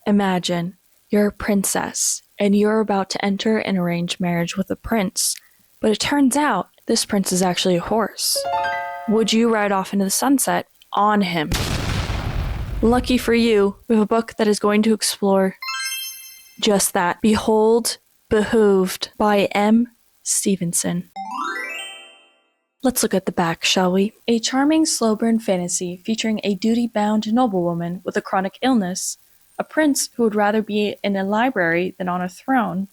Imagine you're a princess and you're about to enter an arranged marriage with a prince, but it turns out this prince is actually a horse. Would you ride off into the sunset on him? Lucky for you, we have a book that is going to explore just that. Behold, Behooved by M. Stevenson. Let's look at the back, shall we? A charming, slow-burn fantasy featuring a duty-bound noblewoman with a chronic illness, a prince who would rather be in a library than on a throne,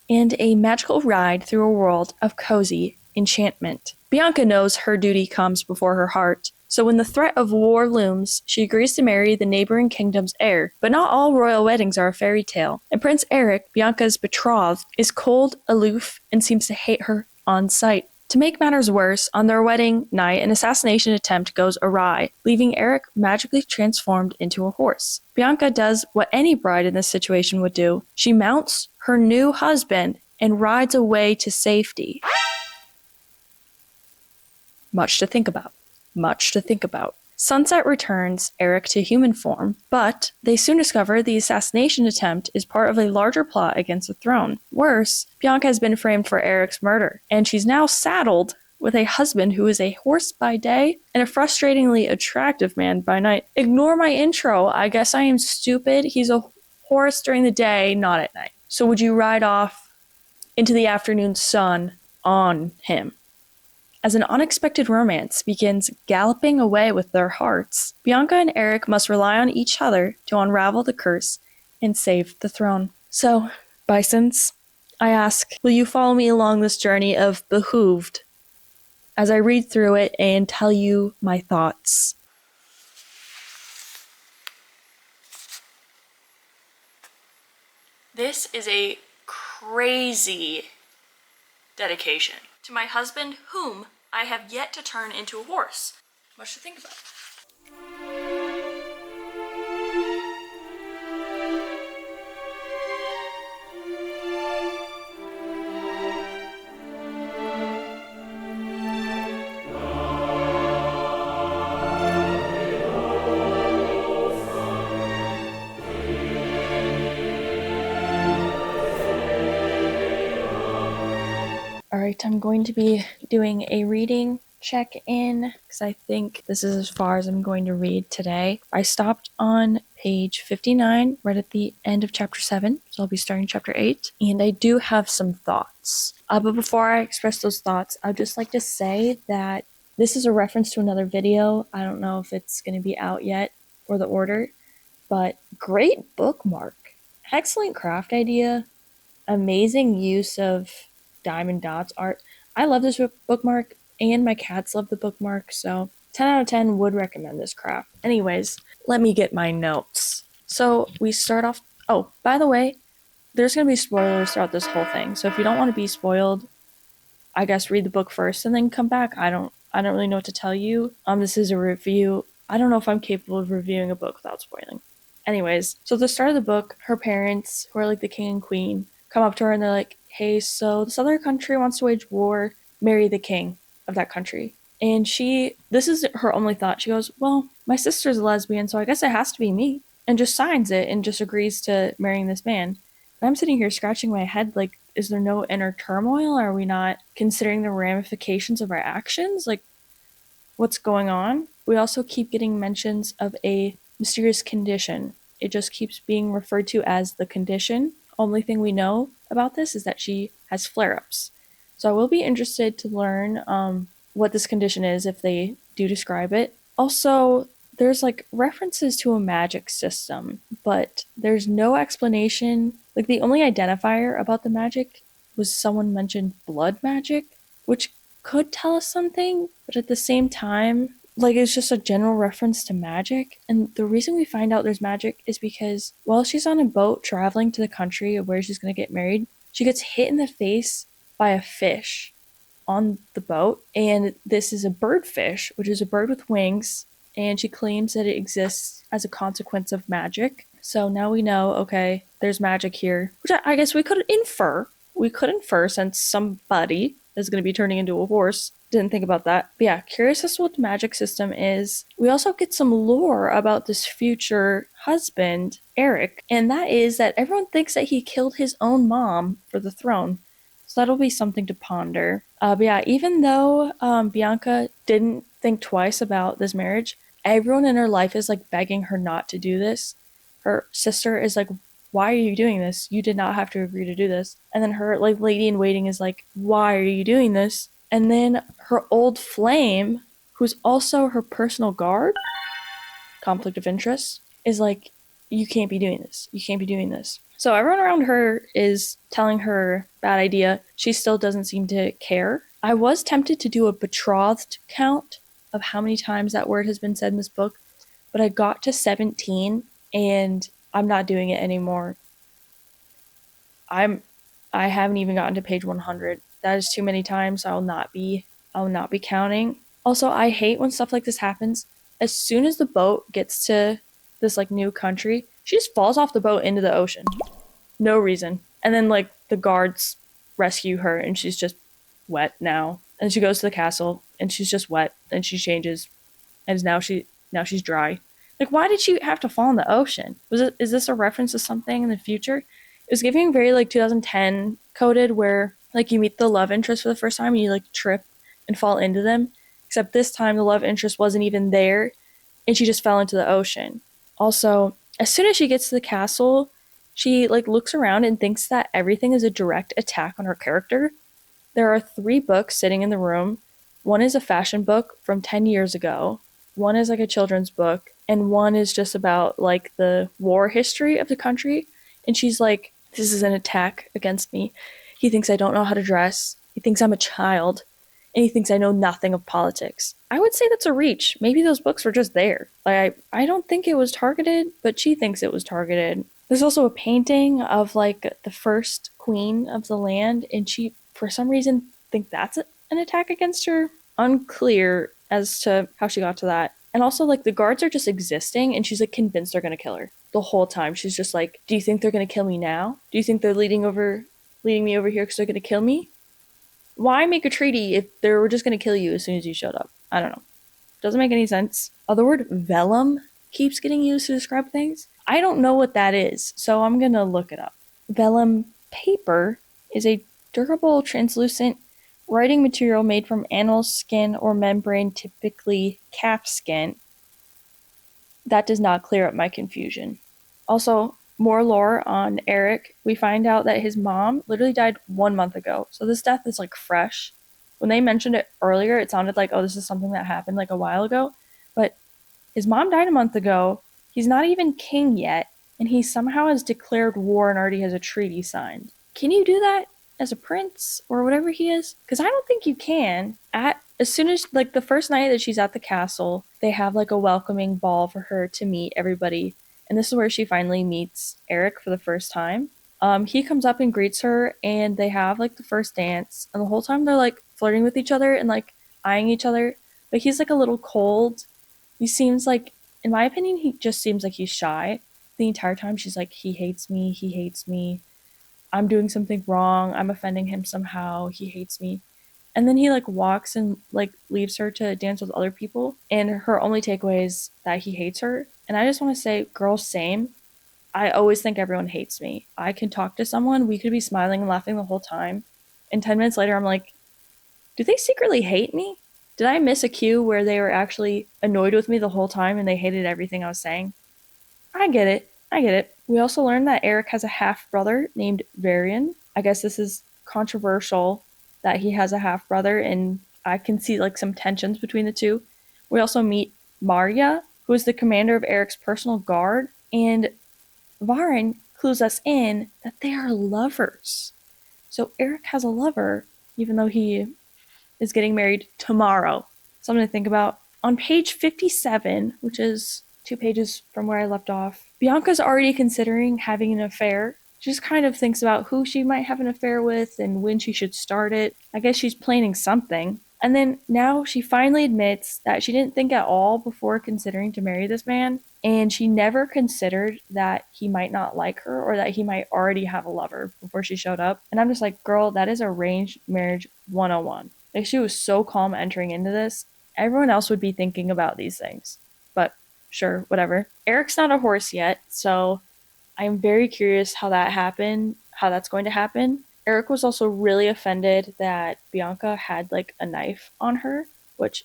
and a magical ride through a world of cozy enchantment. Bianca knows her duty comes before her heart, so when the threat of war looms, she agrees to marry the neighboring kingdom's heir. But not all royal weddings are a fairy tale, and Prince Eric, Bianca's betrothed, is cold, aloof, and seems to hate her on sight. To make matters worse, on their wedding night, an assassination attempt goes awry, leaving Eric magically transformed into a horse. Bianca does what any bride in this situation would do. She mounts her new husband and rides away to safety. Much to think about. Much to think about. Sunset returns Eric to human form, but they soon discover the assassination attempt is part of a larger plot against the throne. Worse, Bianca has been framed for Eric's murder, and she's now saddled with a husband who is a horse by day and a frustratingly attractive man by night. Ignore my intro, I guess I am stupid. He's a horse during the day, not at night. So would you ride off into the afternoon sun on him? As an unexpected romance begins galloping away with their hearts, Bianca and Eric must rely on each other to unravel the curse and save the throne. So, Bisons, I ask, will you follow me along this journey of Behooved as I read through it and tell you my thoughts? This is a crazy dedication to my husband, whom I have yet to turn into a horse. Much to think about. Alright, I'm going to be doing a reading check-in because I think this is as far as I'm going to read today. I stopped on page 59, right at the end of chapter 7, so I'll be starting chapter 8, and I do have some thoughts. But before I express those thoughts, I'd just like to say that this is a reference to another video. I don't know if it's going to be out yet or the order, but great bookmark. Excellent craft idea. Amazing use of diamond dots art. I love this bookmark, and my cats love the bookmark, so 10 out of 10 would recommend this craft. Anyways, let me get my notes. So we start off. Oh, by the way, there's gonna be spoilers throughout this whole thing, so if you don't want to be spoiled, I guess read the book first and then come back. I don't really know what to tell you. This is a review. I don't know if I'm capable of reviewing a book without spoiling. Anyways, so at the start of the book, her parents, who are like the king and queen, come up to her and they're like, hey, so this other country wants to wage war, marry the king of that country. And this is her only thought. She goes, well, my sister's a lesbian, so I guess it has to be me. And just signs it and just agrees to marrying this man. And I'm sitting here scratching my head like, is there no inner turmoil? Are we not considering the ramifications of our actions? Like, what's going on? We also keep getting mentions of a mysterious condition. It just keeps being referred to as the condition. Only thing we know about this is that she has flare-ups. So I will be interested to learn what this condition is if they do describe it. Also, there's like references to a magic system, but there's no explanation. Like the only identifier about the magic was someone mentioned blood magic, which could tell us something, but at the same time, like it's just a general reference to magic. And the reason we find out there's magic is because while she's on a boat traveling to the country of where she's going to get married, she gets hit in the face by a fish on the boat. And this is a birdfish, which is a bird with wings. And she claims that it exists as a consequence of magic. So now we know, okay, there's magic here, which I guess we could infer. We could infer since somebody is going to be turning into a horse Didn't think about that. But yeah, curious as to what the magic system is. We also get some lore about this future husband, Eric, and that is that everyone thinks that he killed his own mom for the throne. So that'll be something to ponder. But yeah, even though Bianca didn't think twice about this marriage, everyone in her life is like begging her not to do this. Her sister is like, why are you doing this? You did not have to agree to do this. And then her like lady in waiting is like, why are you doing this? And then her old flame, who's also her personal guard, conflict of interest, is like, you can't be doing this. You can't be doing this. So everyone around her is telling her bad idea. She still doesn't seem to care. I was tempted to do a betrothed count of how many times that word has been said in this book, but I got to 17 and I'm not doing it anymore. I haven't even gotten to page 100. That is too many times. I'll not be counting. Also, I hate when stuff like this happens. As soon as the boat gets to this like new country, she just falls off the boat into the ocean. No reason. And then like the guards rescue her and she's just wet now. And she goes to the castle and she's just wet and she changes and now she's dry. Like, why did she have to fall in the ocean? Is this a reference to something in the future? It was giving very like 2010 coded, where like you meet the love interest for the first time and you like trip and fall into them. Except this time the love interest wasn't even there and she just fell into the ocean. Also, as soon as she gets to the castle, she like looks around and thinks that everything is a direct attack on her character. There are 3 books sitting in the room. One is a fashion book from 10 years ago. One is like a children's book, and one is just about like the war history of the country. And she's like, this is an attack against me. He thinks I don't know how to dress. He thinks I'm a child. And he thinks I know nothing of politics. I would say that's a reach. Maybe those books were just there. Like, I don't think it was targeted, but she thinks it was targeted. There's also a painting of like the first queen of the land, and she, for some reason, think that's an attack against her. Unclear as to how she got to that. And also, like, the guards are just existing, and she's like convinced they're gonna kill her the whole time. She's just like, do you think they're gonna kill me now? Do you think they're leading me over here because they're gonna kill me? Why make a treaty if they were just gonna kill you as soon as you showed up? I don't know. Doesn't make any sense. The word vellum keeps getting used to describe things. I don't know what that is, so I'm gonna look it up. Vellum paper is a durable, translucent writing material made from animal skin or membrane, typically calfskin. That does not clear up my confusion. Also, more lore on Eric. We find out that his mom literally died 1 month ago. So this death is like fresh. When they mentioned it earlier, it sounded like, oh, this is something that happened like a while ago. But his mom died a month ago. He's not even king yet. And he somehow has declared war and already has a treaty signed. Can you do that as a prince or whatever he is? Because I don't think you can. As soon as like the first night that she's at the castle, they have like a welcoming ball for her to meet everybody. And this is where she finally meets Eric for the first time. He comes up and greets her, and they have like the first dance. And the whole time they're like flirting with each other and like eyeing each other. But he's like a little cold. He seems like, in my opinion, he just seems like he's shy. The entire time she's like, he hates me, he hates me. I'm doing something wrong. I'm offending him somehow. He hates me. And then he like walks and like leaves her to dance with other people. And her only takeaway is that he hates her. And I just want to say, girl, same. I always think everyone hates me. I can talk to someone, we could be smiling and laughing the whole time. And 10 minutes later, I'm like, do they secretly hate me? Did I miss a cue where they were actually annoyed with me the whole time and they hated everything I was saying? I get it. I get it. We also learned that Eric has a half brother named Varian. I guess this is controversial that he has a half brother, and I can see like some tensions between the two. We also meet Marya, who is the commander of Eric's personal guard, and Varin clues us in that they are lovers. So Eric has a lover, even though he is getting married tomorrow. Something to think about. On page 57, which is 2 pages from where I left off, Bianca's already considering having an affair. She just kind of thinks about who she might have an affair with and when she should start it. I guess she's planning something. And then now she finally admits that she didn't think at all before considering to marry this man, and she never considered that he might not like her or that he might already have a lover before she showed up. And I'm just like, girl, that is arranged marriage 101. Like, she was so calm entering into this. Everyone else would be thinking about these things. But sure, whatever. Eric's not a horse yet, so I'm very curious how that's going to happen. Eric was also really offended that Bianca had like a knife on her, which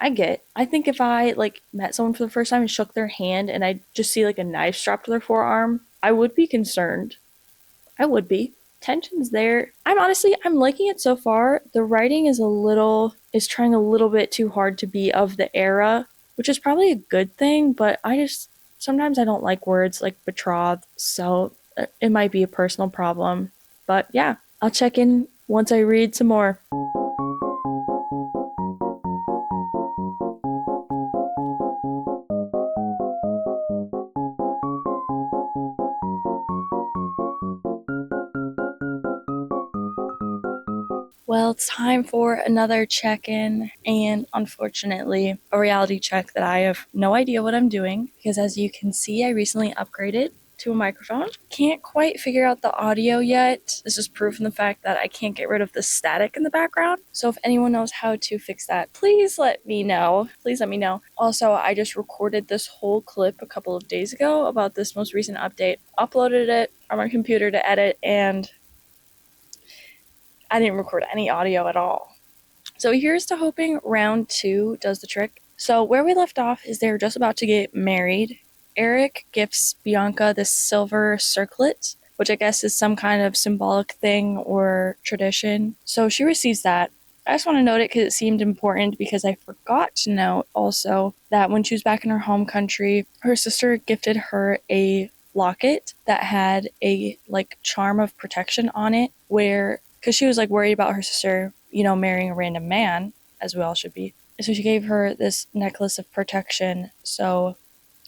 I get. I think if I like met someone for the first time and shook their hand and I just see like a knife strapped to their forearm, I would be concerned. I would be. Tension's there. I'm liking it so far. The writing is trying a little bit too hard to be of the era, which is probably a good thing, but I just sometimes I don't like words like betrothed, so it might be a personal problem. But yeah, I'll check in once I read some more. Well, it's time for another check in, and unfortunately, a reality check that I have no idea what I'm doing because, as you can see, I recently upgraded to a microphone. Can't quite figure out the audio yet. This is proof in the fact that I can't get rid of the static in the background. So, if anyone knows how to fix that, please let me know. Please let me know. Also, I just recorded this whole clip a couple of days ago about this most recent update, uploaded it on my computer to edit, and I didn't record any audio at all. So here's to hoping round 2 does the trick. So where we left off is they're just about to get married. Eric gifts Bianca this silver circlet, which I guess is some kind of symbolic thing or tradition. So she receives that. I just want to note it because it seemed important because I forgot to note also that when she was back in her home country, her sister gifted her a locket that had a like charm of protection on it where because she was like worried about her sister, marrying a random man, as we all should be. So she gave her this necklace of protection. So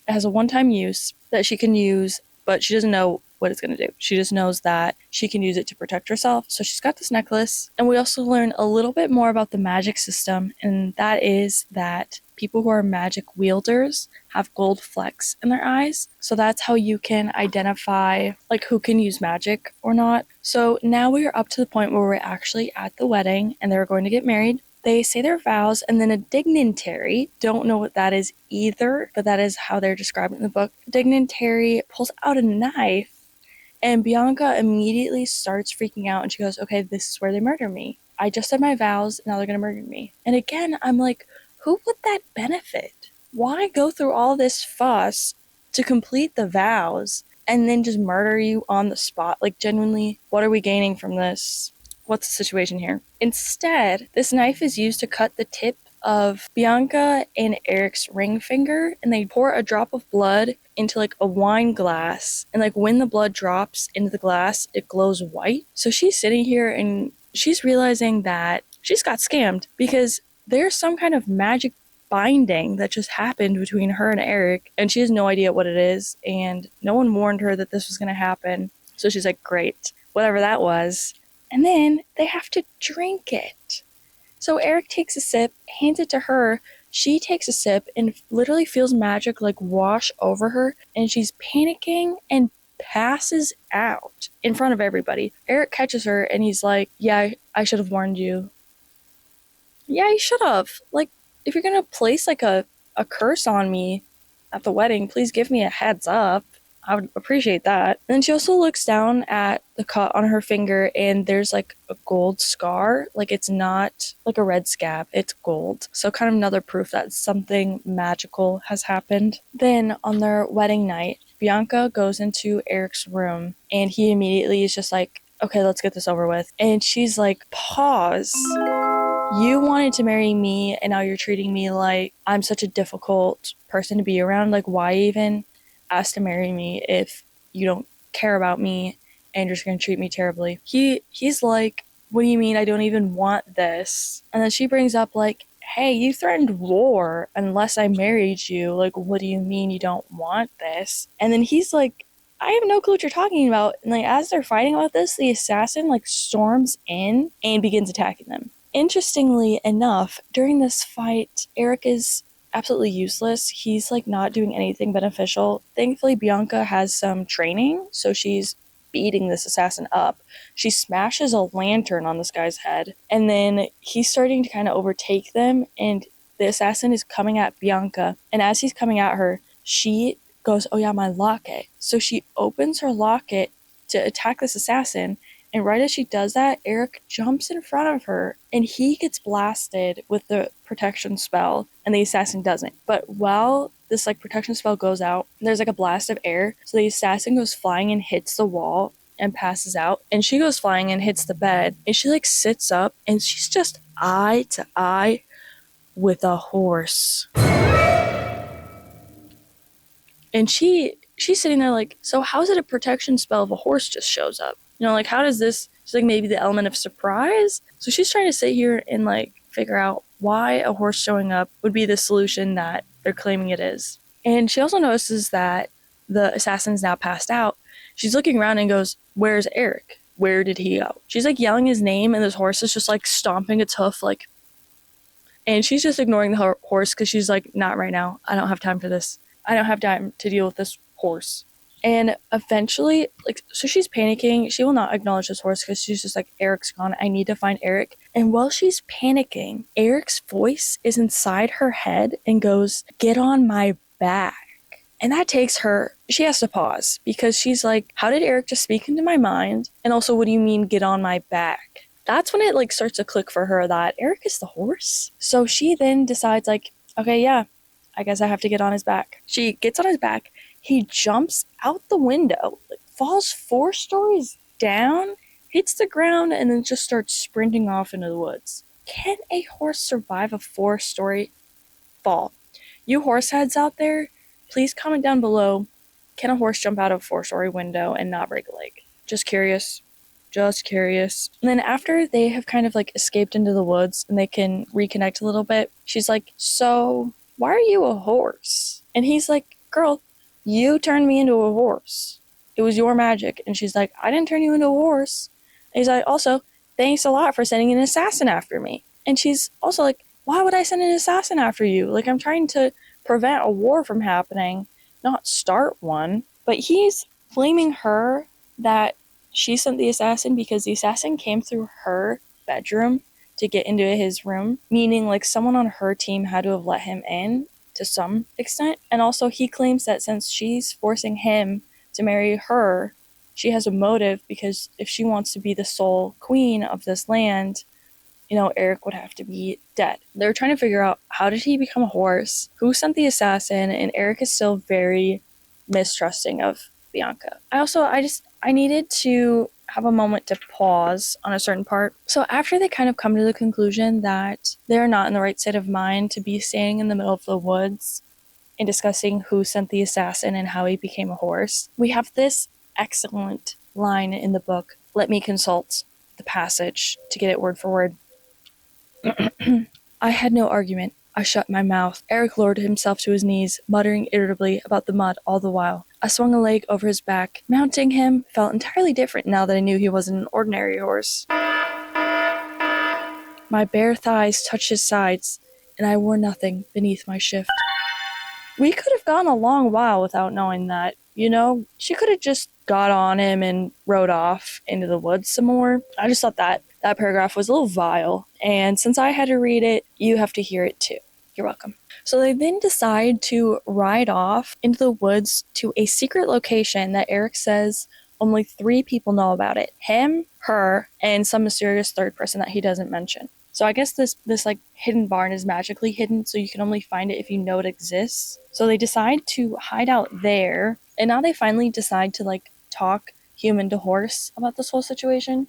it has a one-time use that she can use, but she doesn't know what it's going to do. She just knows that she can use it to protect herself. So she's got this necklace. And we also learn a little bit more about the magic system, and that is that people who are magic wielders have gold flecks in their eyes. So that's how you can identify like who can use magic or not. So now we are up to the point where we're actually at the wedding and they're going to get married. They say their vows, and then a dignitary, don't know what that is either, but that is how they're described in the book. The dignitary pulls out a knife, and Bianca immediately starts freaking out, and she goes, okay, this is where they murder me. I just said my vows, now they're going to murder me. And again, I'm like, who would that benefit? Why go through all this fuss to complete the vows and then just murder you on the spot? Like, genuinely, what are we gaining from this? What's the situation here? Instead, this knife is used to cut the tip of Bianca and Eric's ring finger, and they pour a drop of blood into like a wine glass, and like when the blood drops into the glass, it glows white. So she's sitting here and she's realizing that she's got scammed because there's some kind of magic binding that just happened between her and Eric, and she has no idea what it is, and no one warned her that this was going to happen. So she's like, great, whatever that was. And then they have to drink it. So Eric takes a sip, hands it to her. She takes a sip and literally feels magic like wash over her, and she's panicking and passes out in front of everybody. Eric catches her and he's like, yeah, I should have warned you. Yeah, you should have. Like, if you're gonna place like a curse on me at the wedding, please give me a heads up. I would appreciate that. And then she also looks down at the cut on her finger, and there's like a gold scar. Like, it's not like a red scab, it's gold. So kind of another proof that something magical has happened. Then on their wedding night, Bianca goes into Eric's room, and he immediately is just like, okay, let's get this over with. And she's like, pause. You wanted to marry me, and now you're treating me like I'm such a difficult person to be around. Like, why even ask to marry me if you don't care about me and you're just going to treat me terribly? He's like, what do you mean I don't even want this? And then she brings up like, hey, you threatened war unless I married you. Like, what do you mean you don't want this? And then he's like, I have no clue what you're talking about. And like, as they're fighting about this, the assassin like storms in and begins attacking them. Interestingly enough, during this fight, Eric is absolutely useless. He's like not doing anything beneficial. Thankfully, Bianca has some training, so she's beating this assassin up. She smashes a lantern on this guy's head, and then he's starting to kind of overtake them, and the assassin is coming at Bianca, and as he's coming at her, she goes, oh yeah, my locket. So she opens her locket to attack this assassin, and right as she does that, Eric jumps in front of her, and he gets blasted with the protection spell, and the assassin doesn't. But while this protection spell goes out, there's a blast of air, so the assassin goes flying and hits the wall and passes out, and she goes flying and hits the bed, and she sits up, and she's just eye to eye with a horse. And she's sitting there so how's it a protection spell if a horse just shows up? How does this, she's maybe the element of surprise? So she's trying to sit here and figure out why a horse showing up would be the solution that they're claiming it is. And she also notices that the assassin's now passed out. She's looking around and goes, where's Eric? Where did he go? She's yelling his name, and this horse is just stomping its hoof and she's just ignoring the horse because she's not right now. I don't have time for this. I don't have time to deal with this horse. And eventually, so she's panicking. She will not acknowledge this horse because she's just Eric's gone. I need to find Eric. And while she's panicking, Eric's voice is inside her head and goes, get on my back. And that takes her, she has to pause because she's how did Eric just speak into my mind? And also, what do you mean, get on my back? That's when it starts to click for her that Eric is the horse. So she then decides okay, yeah, I guess I have to get on his back. She gets on his back. He jumps out the window, falls 4 stories down, hits the ground, and then just starts sprinting off into the woods. Can a horse survive a 4-story fall? You horse heads out there, please comment down below. Can a horse jump out of a 4-story window and not break a leg? Just curious. And then after they have kind of escaped into the woods and they can reconnect a little bit, she's so why are you a horse? And he's girl, you turned me into a horse. It was your magic. And she's I didn't turn you into a horse. And he's also, thanks a lot for sending an assassin after me. And she's also why would I send an assassin after you? I'm trying to prevent a war from happening, not start one. But he's blaming her that she sent the assassin because the assassin came through her bedroom to get into his room, meaning someone on her team had to have let him in to some extent. And also he claims that since she's forcing him to marry her, she has a motive because if she wants to be the sole queen of this land, Eric would have to be dead. They're trying to figure out how did he become a horse, who sent the assassin, and Eric is still very mistrusting of Bianca. I needed to have a moment to pause on a certain part. So after they kind of come to the conclusion that they're not in the right state of mind to be standing in the middle of the woods and discussing who sent the assassin and how he became a horse, we have this excellent line in the book. Let me consult the passage to get it word for word. I had no argument. I shut my mouth. Eric lowered himself to his knees, muttering irritably about the mud all the while. I swung a leg over his back. Mounting him felt entirely different now that I knew he wasn't an ordinary horse. My bare thighs touched his sides, and I wore nothing beneath my shift. We could have gone a long while without knowing that, She could have just got on him and rode off into the woods some more. I just thought that paragraph was a little vile, and since I had to read it, you have to hear it too. You're welcome. So they then decide to ride off into the woods to a secret location that Eric says only 3 people know about it. Him, her, and some mysterious third person that he doesn't mention. So I guess this hidden barn is magically hidden, so you can only find it if you know it exists. So they decide to hide out there, and now they finally decide to talk human to horse about this whole situation.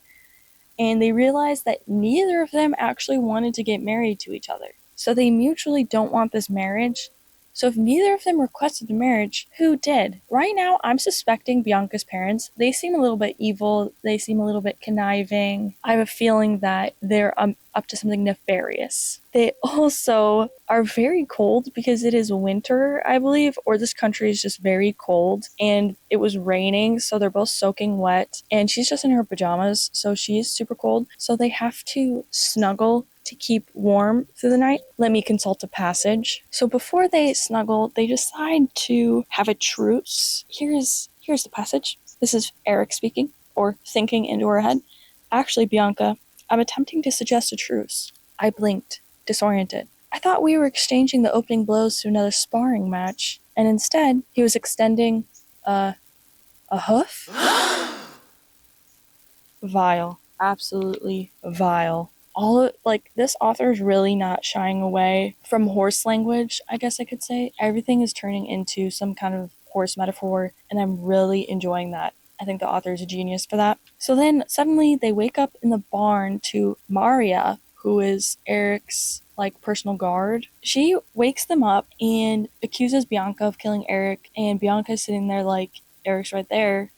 And they realize that neither of them actually wanted to get married to each other. So they mutually don't want this marriage. So if neither of them requested the marriage, who did? Right now, I'm suspecting Bianca's parents. They seem a little bit evil. They seem a little bit conniving. I have a feeling that they're up to something nefarious. They also are very cold because it is winter, I believe, or this country is just very cold. And it was raining, so they're both soaking wet. And she's just in her pajamas, so she's super cold. So they have to snuggle to keep warm through the night. Let me consult a passage. So before they snuggle, they decide to have a truce. Here's the passage. This is Eric speaking, or thinking into her head. Actually, Bianca, I'm attempting to suggest a truce. I blinked, disoriented. I thought we were exchanging the opening blows to another sparring match, and instead, he was extending a hoof? Vile. Absolutely vile. This author is really not shying away from horse language, I guess I could say. Everything is turning into some kind of horse metaphor, and I'm really enjoying that. I think the author is a genius for that. So then suddenly they wake up in the barn to Maria, who is Eric's personal guard. She wakes them up and accuses Bianca of killing Eric, and Bianca's sitting there like, Eric's right there.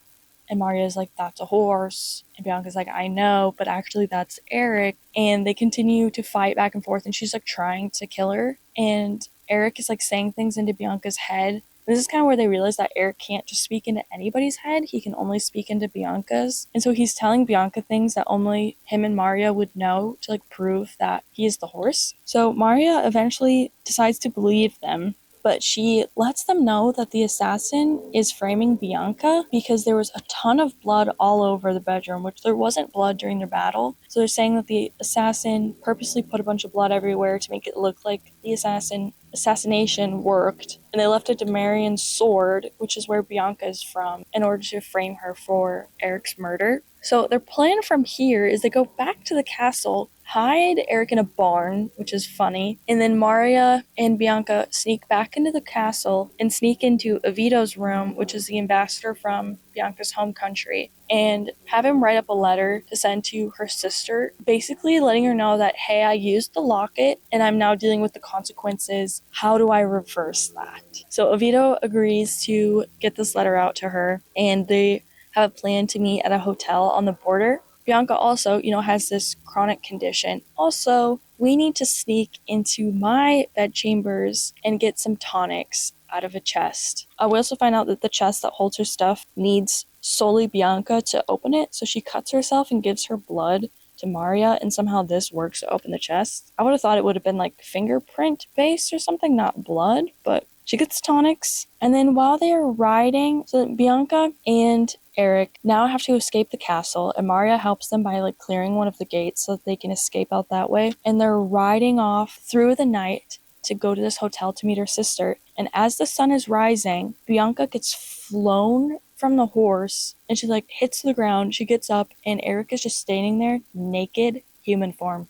And Maria's like, that's a horse. And Bianca's like, I know, but actually that's Eric. And they continue to fight back and forth, and she's like trying to kill her. And Eric is like saying things into Bianca's head. This is kind of where they realize that Eric can't just speak into anybody's head. He can only speak into Bianca's. And so he's telling Bianca things that only him and Maria would know to prove that he is the horse. So Maria eventually decides to believe them, but she lets them know that the assassin is framing Bianca because there was a ton of blood all over the bedroom, which there wasn't blood during their battle. So they're saying that the assassin purposely put a bunch of blood everywhere to make it look like the assassination worked. And they left a Demarian sword, which is where Bianca is from, in order to frame her for Eric's murder. So their plan from here is they go back to the castle, hide Eric in a barn, which is funny, and then Maria and Bianca sneak back into the castle and sneak into Oviedo's room, which is the ambassador from Bianca's home country, and have him write up a letter to send to her sister, basically letting her know that, hey, I used the locket and I'm now dealing with the consequences. How do I reverse that? So Oviedo agrees to get this letter out to her, and they have a plan to meet at a hotel on the border. Bianca also, has this chronic condition. Also, we need to sneak into my bedchambers and get some tonics out of a chest. We also find out that the chest that holds her stuff needs solely Bianca to open it, so she cuts herself and gives her blood to Maria, and somehow this works to open the chest. I would have thought it would have been fingerprint based or something, not blood, but she gets tonics. And then while they are riding, so Bianca and Eric now have to escape the castle, and Maria helps them by clearing one of the gates so that they can escape out that way. And they're riding off through the night to go to this hotel to meet her sister. And as the sun is rising, Bianca gets flown from the horse, and she hits the ground. She gets up, and Eric is just standing there, naked, human form.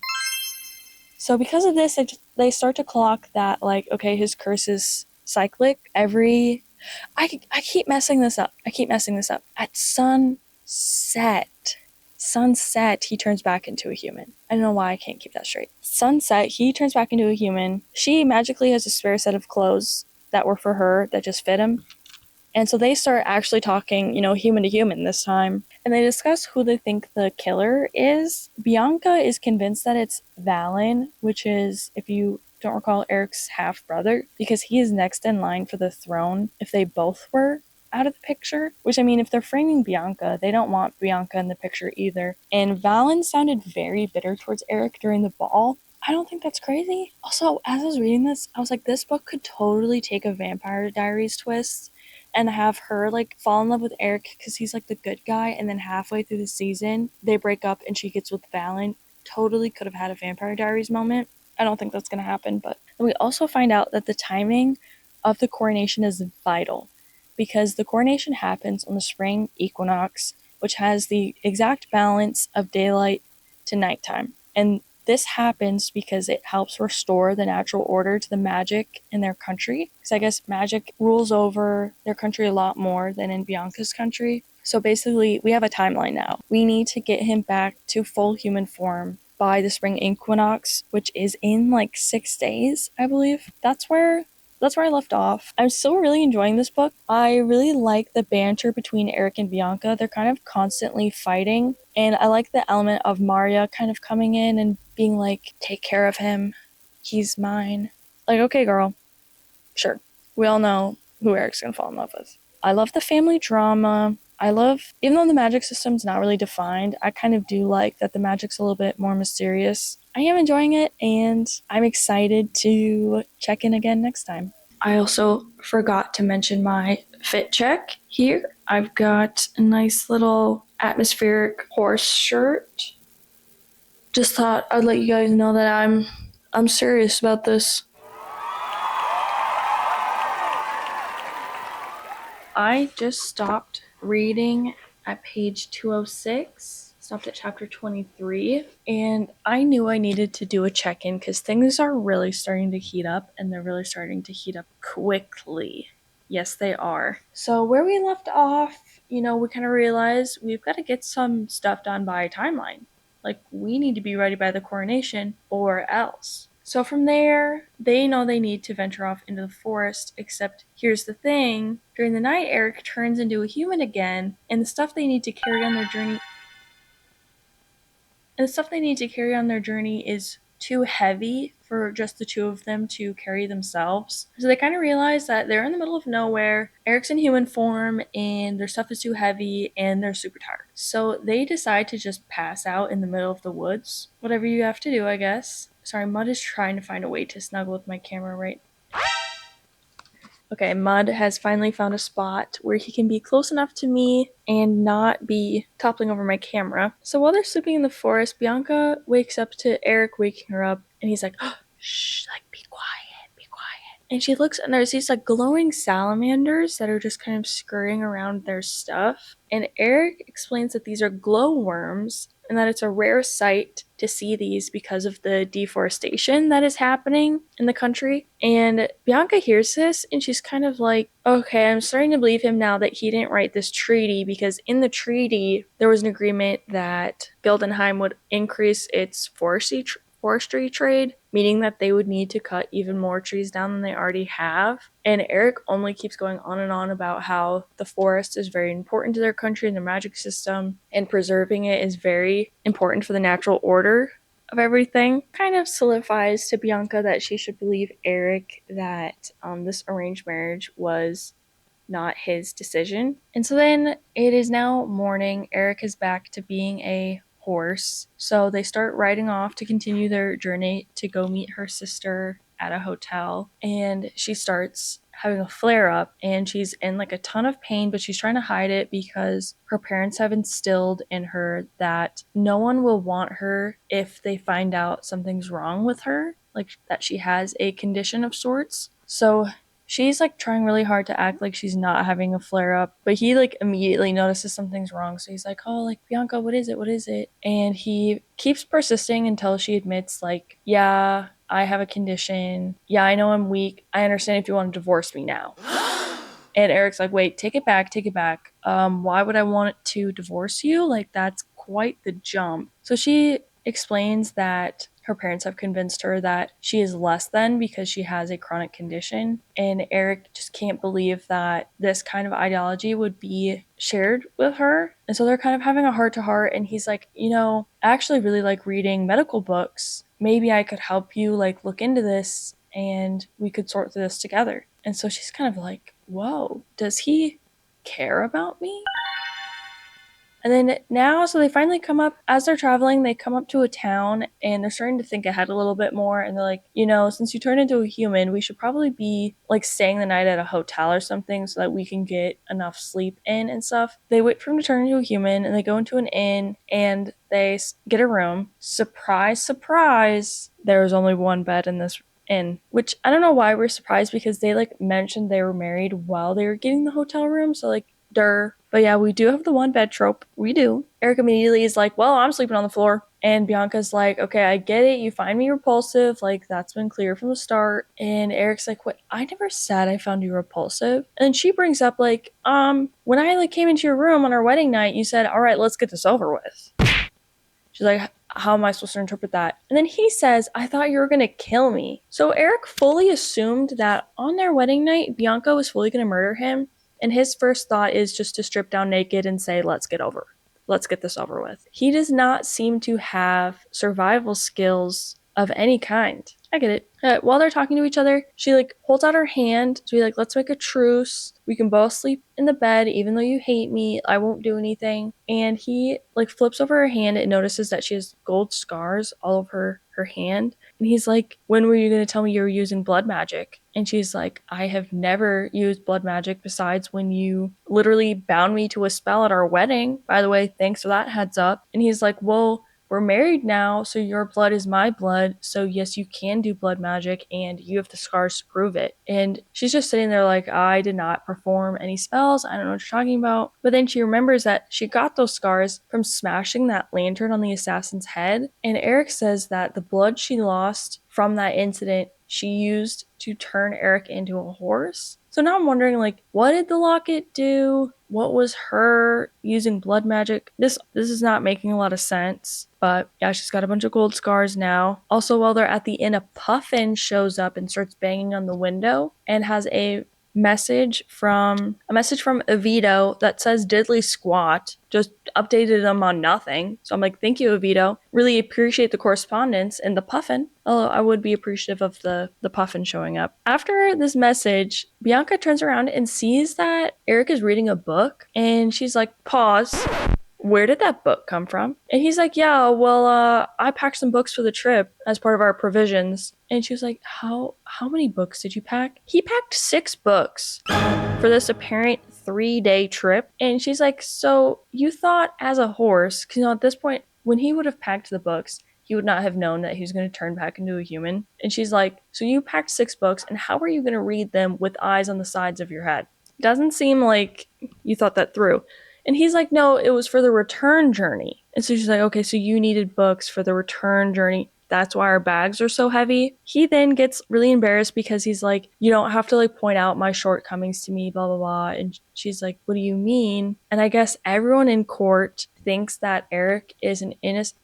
So because of this, they start to clock that okay, his curse is cyclic. I keep messing this up. At sunset, he turns back into a human. I don't know why I can't keep that straight. Sunset, he turns back into a human. She magically has a spare set of clothes that were for her that just fit him. And so they start actually talking, human to human this time. And they discuss who they think the killer is. Bianca is convinced that it's Valen, which is, if you don't recall, Eric's half-brother, because he is next in line for the throne if they both were out of the picture. Which, if they're framing Bianca, they don't want Bianca in the picture either. And Valen sounded very bitter towards Eric during the ball. I don't think that's crazy. Also, as I was reading this, I was like, this book could totally take a Vampire Diaries twist and have her fall in love with Eric because he's the good guy, and then halfway through the season they break up and she gets with Valen. Totally could have had a Vampire Diaries moment. I don't think that's going to happen. But we also find out that the timing of the coronation is vital, because the coronation happens on the spring equinox, which has the exact balance of daylight to nighttime. And this happens because it helps restore the natural order to the magic in their country. Because I guess magic rules over their country a lot more than in Bianca's country. So basically, we have a timeline now. We need to get him back to full human form by the spring equinox, which is in 6 days, I believe. That's where I left off. I'm still really enjoying this book. I really like the banter between Eric and Bianca. They're kind of constantly fighting, and I like the element of Maria kind of coming in and being take care of him. He's mine. Okay, girl. Sure. We all know who Eric's gonna fall in love with. I love the family drama. Even though the magic system's not really defined, I kind of do like that the magic's a little bit more mysterious. I am enjoying it, and I'm excited to check in again next time. I also forgot to mention my fit check here. I've got a nice little atmospheric horse shirt. Just thought I'd let you guys know that I'm serious about this. I just stopped reading at page 206, stopped at chapter 23, and I knew I needed to do a check in because things are really starting to heat up, and they're really starting to heat up quickly. Yes, they are. So, where we left off, we kind of realized we've got to get some stuff done by timeline. Like, we need to be ready by the coronation or else. So from there, they know they need to venture off into the forest, except here's the thing. During the night, Eric turns into a human again, and the stuff they need to carry on their journey is too heavy for just the two of them to carry themselves. So they kind of realize that they're in the middle of nowhere, Eric's in human form, and their stuff is too heavy, and they're super tired. So they decide to just pass out in the middle of the woods. Whatever you have to do, I guess. Sorry, Mud is trying to find a way to snuggle with my camera right. Okay, Mud has finally found a spot where he can be close enough to me and not be toppling over my camera. So while they're sleeping in the forest, Bianca wakes up to Eric waking her up, and he's like, oh, shh, like, be quiet, be quiet. And she looks, and there's these like glowing salamanders that are just kind of scurrying around their stuff. And Eric explains that these are glowworms, and that it's a rare sight to see these because of the deforestation that is happening in the country. And Bianca hears this, and she's kind of like, okay, I'm starting to believe him now that he didn't write this treaty, because in the treaty, there was an agreement that Gildenheim would increase its forestry trade, meaning that they would need to cut even more trees down than they already have. And Eric only keeps going on and on about how the forest is very important to their country and their magic system, and preserving it is very important for the natural order of everything. Kind of solidifies to Bianca that she should believe Eric that this arranged marriage was not his decision. And so then it is now morning. Eric is back to being a horse. So they start riding off to continue their journey to go meet her sister at a hotel. And she starts having a flare up, and she's in like a ton of pain, but she's trying to hide it because her parents have instilled in her that no one will want her if they find out something's wrong with her, like that she has a condition of sorts. So she's like trying really hard to act like she's not having a flare up, but he like immediately notices something's wrong. So he's like, oh, like, Bianca, what is it? What is it? And he keeps persisting until she admits, like, yeah, I have a condition. Yeah, I know I'm weak. I understand if you want to divorce me now. And Eric's like, wait, take it back, take it back. Why would I want to divorce you? Like, that's quite the jump. So she explains that her parents have convinced her that she is less than because she has a chronic condition. And Eric just can't believe that this kind of ideology would be shared with her. And so they're kind of having a heart to heart. And he's like, I actually really like reading medical books. Maybe I could help you like look into this, and we could sort through this together. And so she's kind of like, whoa, does he care about me? And then now, so they finally come up, as they're traveling, they come up to a town, and they're starting to think ahead a little bit more. And they're like, since you turned into a human, we should probably be like staying the night at a hotel or something so that we can get enough sleep in and stuff. They wait for him to turn into a human, and they go into an inn, and they get a room. Surprise, surprise, there was only one bed in this inn, which I don't know why we're surprised, because they like mentioned they were married while they were getting the hotel room. So like, but yeah, we do have the one bed trope. We do. Eric immediately is like, well, I'm sleeping on the floor. And Bianca's like, okay, I get it. You find me repulsive. Like, that's been clear from the start. And Eric's like, what? I never said I found you repulsive. And she brings up like, when I like came into your room on our wedding night, you said, all right, let's get this over with. She's like, how am I supposed to interpret that? And then he says, I thought you were going to kill me. So Eric fully assumed that on their wedding night, Bianca was fully going to murder him. And his first thought is just to strip down naked and say, let's get this over with. He does not seem to have survival skills of any kind. I get it. While they're talking to each other, she like holds out her hand to be like, let's make a truce. We can both sleep in the bed, even though you hate me. I won't do anything. And he like flips over her hand and notices that she has gold scars all over her hand. And he's like, when were you going to tell me you were using blood magic? And she's like, I have never used blood magic besides when you literally bound me to a spell at our wedding. By the way, thanks for that heads up. And he's like, well, we're married now, so your blood is my blood. So yes, you can do blood magic and you have the scars to prove it. And she's just sitting there like, I did not perform any spells. I don't know what you're talking about. But then she remembers that she got those scars from smashing that lantern on the assassin's head. And Eric says that the blood she lost from that incident she used to turn Eric into a horse. So now I'm wondering, like, what did the locket do? What was her using blood magic? This is not making a lot of sense. But yeah, she's got a bunch of gold scars now. Also, while they're at the inn, a puffin shows up and starts banging on the window and has a message from Evito that says diddly squat, just updated them on nothing. So I'm like, thank you, Evito. Really appreciate the correspondence and the puffin. Although I would be appreciative of the puffin showing up. After this message, Bianca turns around and sees that Eric is reading a book, and she's like, pause. Where did that book come from? And he's like, yeah, well, I packed some books for the trip as part of our provisions. And she was like, how many books did you pack? He packed 6 books for this apparent 3-day trip. And she's like, so you thought as a horse, because at this point, when he would have packed the books, he would not have known that he was going to turn back into a human. And she's like, so you packed 6 books, and how are you going to read them with eyes on the sides of your head? Doesn't seem like you thought that through. And he's like, no, it was for the return journey. And so she's like, okay, so you needed books for the return journey. That's why our bags are so heavy. He then gets really embarrassed because he's like, you don't have to like point out my shortcomings to me, blah, blah, blah. And she's like, what do you mean? And I guess everyone in court thinks that Eric is an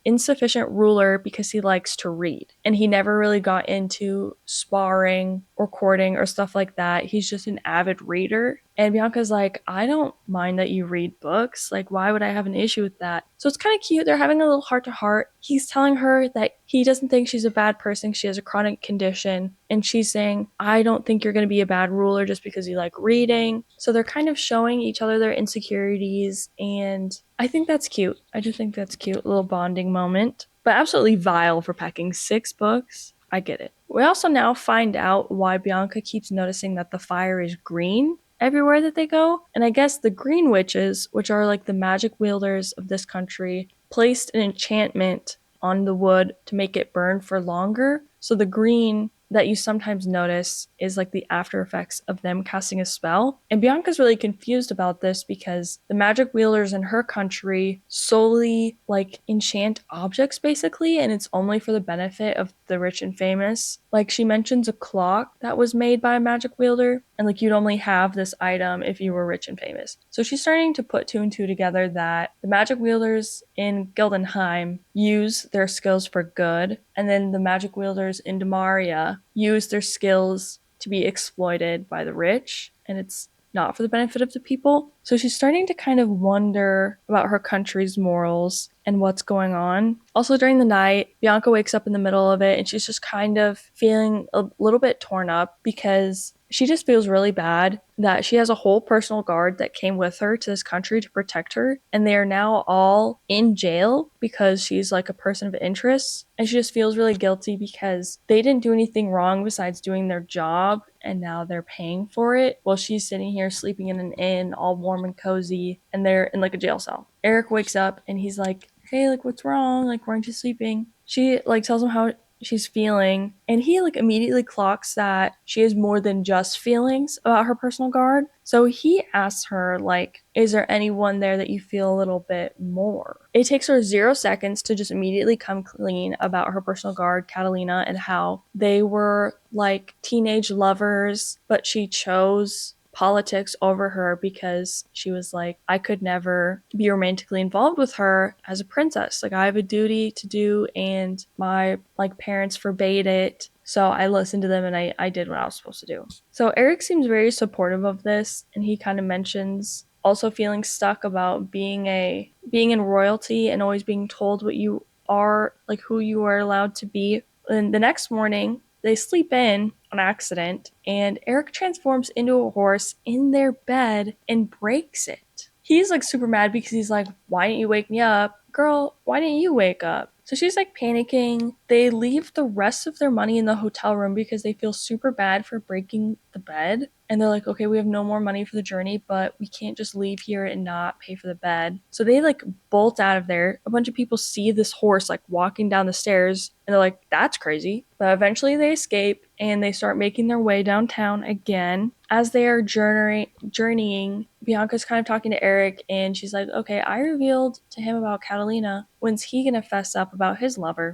insufficient ruler because he likes to read. And he never really got into sparring or courting or stuff like that. He's just an avid reader. And Bianca's like, I don't mind that you read books. Like, why would I have an issue with that? So it's kind of cute. They're having a little heart-to-heart. He's telling her that he doesn't think she's a bad person. She has a chronic condition. And she's saying, I don't think you're going to be a bad ruler just because you like reading. So they're kind of showing each other their insecurities. And I think that's cute. I just think that's cute. A little bonding moment. But absolutely vile for packing 6 books. I get it. We also now find out why Bianca keeps noticing that the fire is green everywhere that they go. And I guess the green witches, which are like the magic wielders of this country, placed an enchantment on the wood to make it burn for longer. So the green that you sometimes notice is like the after effects of them casting a spell. And Bianca's really confused about this because the magic wielders in her country solely like enchant objects basically, and it's only for the benefit of the rich and famous. Like she mentions a clock that was made by a magic wielder, and like you'd only have this item if you were rich and famous. So she's starting to put 2 and 2 together that the magic wielders in Gildenheim use their skills for good, and then the magic wielders in Demaria use their skills to be exploited by the rich, and it's not for the benefit of the people. So she's starting to kind of wonder about her country's morals and what's going on. Also during the night, Bianca wakes up in the middle of it and she's just kind of feeling a little bit torn up because she just feels really bad that she has a whole personal guard that came with her to this country to protect her, and they are now all in jail because she's like a person of interest. And she just feels really guilty because they didn't do anything wrong besides doing their job, and now they're paying for it while she's sitting here sleeping in an inn all warm and cozy, and they're in like a jail cell. Eric wakes up and he's like, hey, like what's wrong? Like, why aren't you sleeping? She like tells him how she's feeling, and he like immediately clocks that she has more than just feelings about her personal guard. So he asks her like, is there anyone there that you feel a little bit more? It takes her 0 seconds to just immediately come clean about her personal guard, Catalina, and how they were like teenage lovers, but she chose politics over her because she was like, I could never be romantically involved with her as a princess. Like, I have a duty to do, and my like parents forbade it. So I listened to them and I did what I was supposed to do. So Eric seems very supportive of this, and he kind of mentions also feeling stuck about being in royalty and always being told what you are, like who you are allowed to be. And the next morning, they sleep in on accident, and Eric transforms into a horse in their bed and breaks it. He's like super mad because he's like, why didn't you wake me up? Girl, why didn't you wake up? So she's like panicking. They leave the rest of their money in the hotel room because they feel super bad for breaking the bed. And they're like, okay, we have no more money for the journey, but we can't just leave here and not pay for the bed. So they like bolt out of there. A bunch of people see this horse like walking down the stairs, and they're like, that's crazy. But eventually they escape and they start making their way downtown again. As they are journeying, Bianca's kind of talking to Eric, and she's like, okay, I revealed to him about Catalina. When's he gonna fess up about his lover?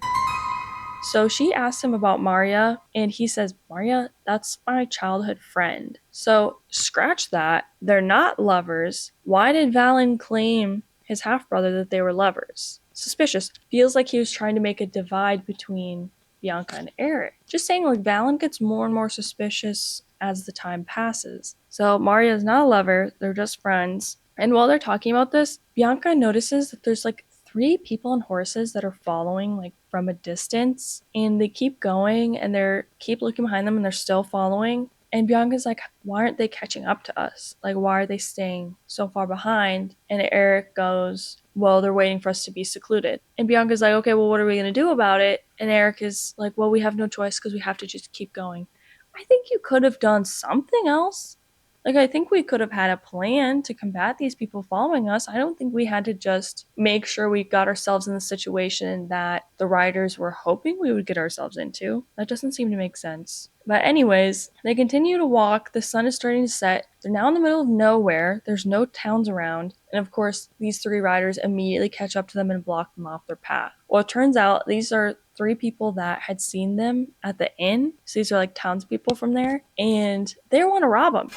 So she asks him about Maria, and he says, Maria, that's my childhood friend. So scratch that. They're not lovers. Why did Valen claim his half brother that they were lovers? Suspicious. Feels like he was trying to make a divide between Bianca and Eric. Just saying, like, Valen gets more and more suspicious as the time passes. So Maria is not a lover, they're just friends. And while they're talking about this, Bianca notices that there's like 3 people on horses that are following like from a distance, and they keep going and they're keep looking behind them and they're still following. And Bianca's like, why aren't they catching up to us? Like, why are they staying so far behind? And Eric goes, well, they're waiting for us to be secluded. And Bianca's like, okay, well, what are we going to do about it? And Eric is like, well, we have no choice because we have to just keep going. I think you could have done something else. Like, I think we could have had a plan to combat these people following us. I don't think we had to just make sure we got ourselves in the situation that the riders were hoping we would get ourselves into. That doesn't seem to make sense. But anyways, they continue to walk. The sun is starting to set. They're now in the middle of nowhere. There's no towns around. And of course, these 3 riders immediately catch up to them and block them off their path. Well, it turns out these are 3 people that had seen them at the inn. So these are like townspeople from there. And they want to rob them.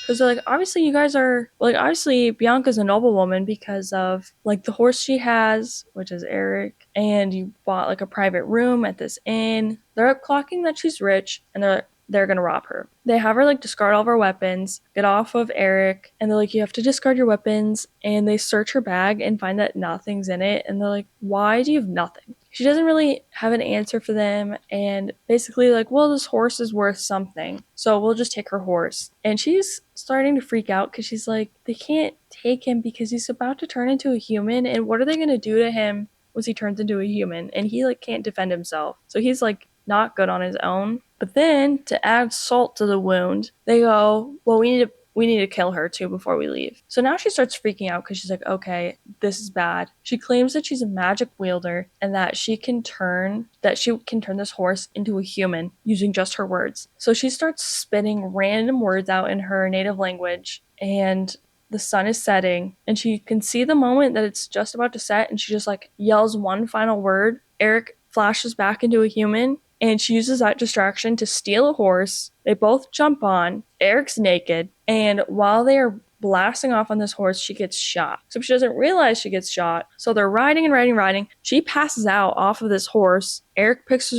Because they're like, obviously you guys are, like, obviously Bianca's a noblewoman because of, like, the horse she has, which is Eric, and you bought, like, a private room at this inn. They're clocking that she's rich, and they're gonna rob her. They have her, like, discard all of her weapons, get off of Eric, and they're like, you have to discard your weapons, and they search her bag and find that nothing's in it, and they're like, why do you have nothing? She doesn't really have an answer for them, and basically like, well, this horse is worth something, so we'll just take her horse. And she's starting to freak out because she's like, they can't take him because he's about to turn into a human, and what are they going to do to him once he turns into a human? And he like can't defend himself, so he's like not good on his own. But then to add salt to the wound, they go, well, we need to kill her too before we leave. So now she starts freaking out because she's like, okay, this is bad. She claims that she's a magic wielder and that she can turn this horse into a human using just her words. So she starts spitting random words out in her native language, and the sun is setting, and she can see the moment that it's just about to set, and she just like yells one final word. Eric flashes back into a human, and she uses that distraction to steal a horse. They both jump on. Eric's naked, and while they are blasting off on this horse, she gets shot. So she doesn't realize she gets shot. So they're riding and riding, riding. She passes out off of this horse. Eric picks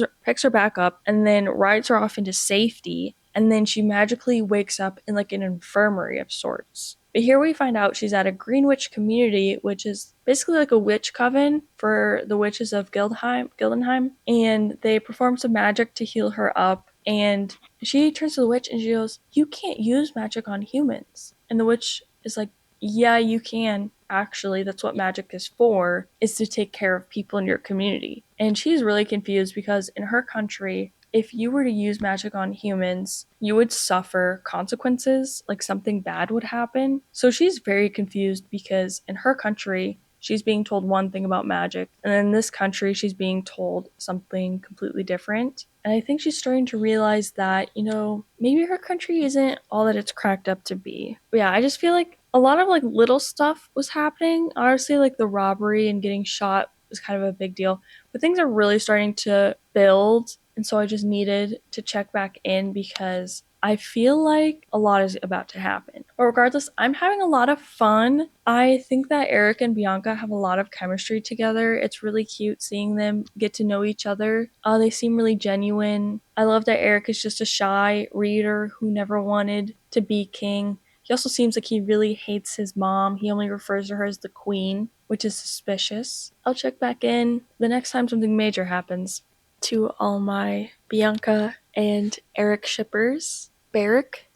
her back up and then rides her off into safety. And then she magically wakes up in like an infirmary of sorts. But here we find out she's at a Green Witch community, which is basically like a witch coven for the witches of Gildenheim. And they perform some magic to heal her up. And she turns to the witch and she goes, you can't use magic on humans. And the witch is like, yeah, you can. Actually, that's what magic is for, is to take care of people in your community. And she's really confused because in her country, if you were to use magic on humans, you would suffer consequences, like something bad would happen. So she's very confused because in her country, she's being told one thing about magic, and in this country, she's being told something completely different. And I think she's starting to realize that, maybe her country isn't all that it's cracked up to be. But yeah, I just feel like a lot of like little stuff was happening. Honestly, like the robbery and getting shot was kind of a big deal. But things are really starting to build, and so I just needed to check back in because I feel like a lot is about to happen. But regardless, I'm having a lot of fun. I think that Eric and Bianca have a lot of chemistry together. It's really cute seeing them get to know each other. They seem really genuine. I love that Eric is just a shy reader who never wanted to be king. He also seems like he really hates his mom. He only refers to her as the queen, which is suspicious. I'll check back in the next time something major happens. to all my Bianca and Eric shippers. Barrick,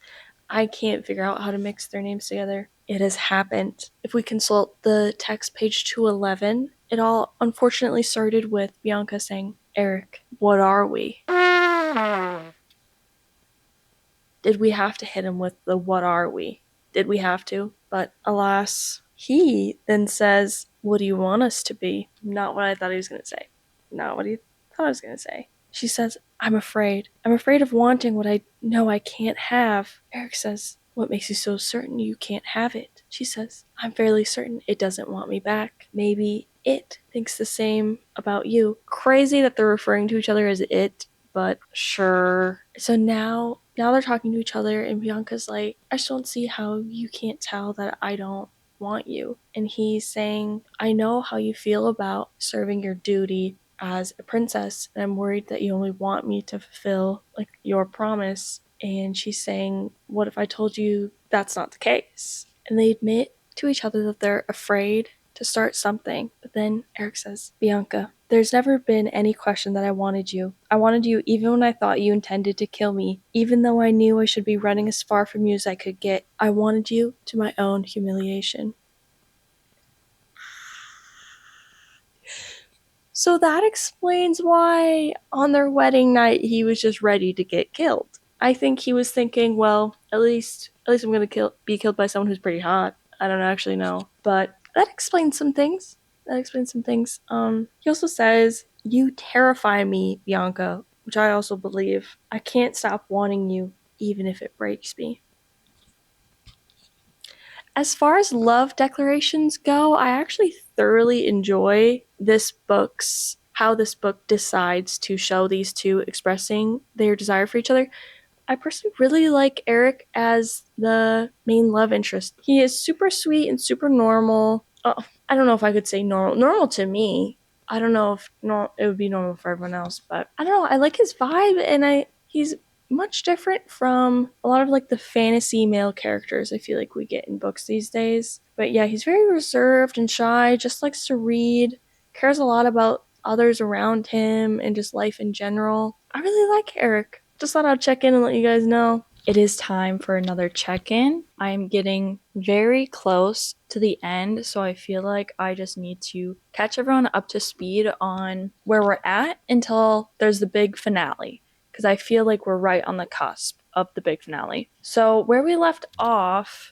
I can't figure out how to mix their names together. It has happened. If we consult the text page 211, it all unfortunately started with Bianca saying, Eric, what are we? Did we have to hit him with the what are we? Did we have to? But alas, he then says, what do you want us to be? Not what I thought he was going to say. Not what he thought I was going to say. She says, I'm afraid. I'm afraid of wanting what I know I can't have. Eric says, what makes you so certain you can't have it? She says, I'm fairly certain it doesn't want me back. Maybe it thinks the same about you. Crazy that they're referring to each other as it, but sure. So now they're talking to each other, and Bianca's like, I just don't see how you can't tell that I don't want you. And he's saying, I know how you feel about serving your duty as a princess, and I'm worried that you only want me to fulfill like your promise. And she's saying, what if I told you that's not the case? And they admit to each other that they're afraid to start something. But then Eric says, Bianca, there's never been any question that I wanted you. I wanted you even when I thought you intended to kill me. Even though I knew I should be running as far from you as I could get, I wanted you to my own humiliation. So that explains why on their wedding night he was just ready to get killed. I think he was thinking, well, at least I'm gonna be killed by someone who's pretty hot. I don't actually know, but that explains some things. He also says, "You terrify me, Bianca," which I also believe. I can't stop wanting you, even if it breaks me. As far as love declarations go, I actually thoroughly enjoy how this book decides to show these two expressing their desire for each other. I personally really like Eric as the main love interest. He is super sweet and super normal. Oh, I don't know if I could say normal. Normal to me. I don't know if it would be normal for everyone else, but I don't know. I like his vibe, and he's much different from a lot of like the fantasy male characters I feel like we get in books these days. But yeah, he's very reserved and shy, just likes to read, cares a lot about others around him and just life in general. I really like Eric. Just thought I'd check in and let you guys know. It is time for another check-in. I'm getting very close to the end, so I feel like I just need to catch everyone up to speed on where we're at until there's the big finale, because I feel like we're right on the cusp of the big finale. So where we left off,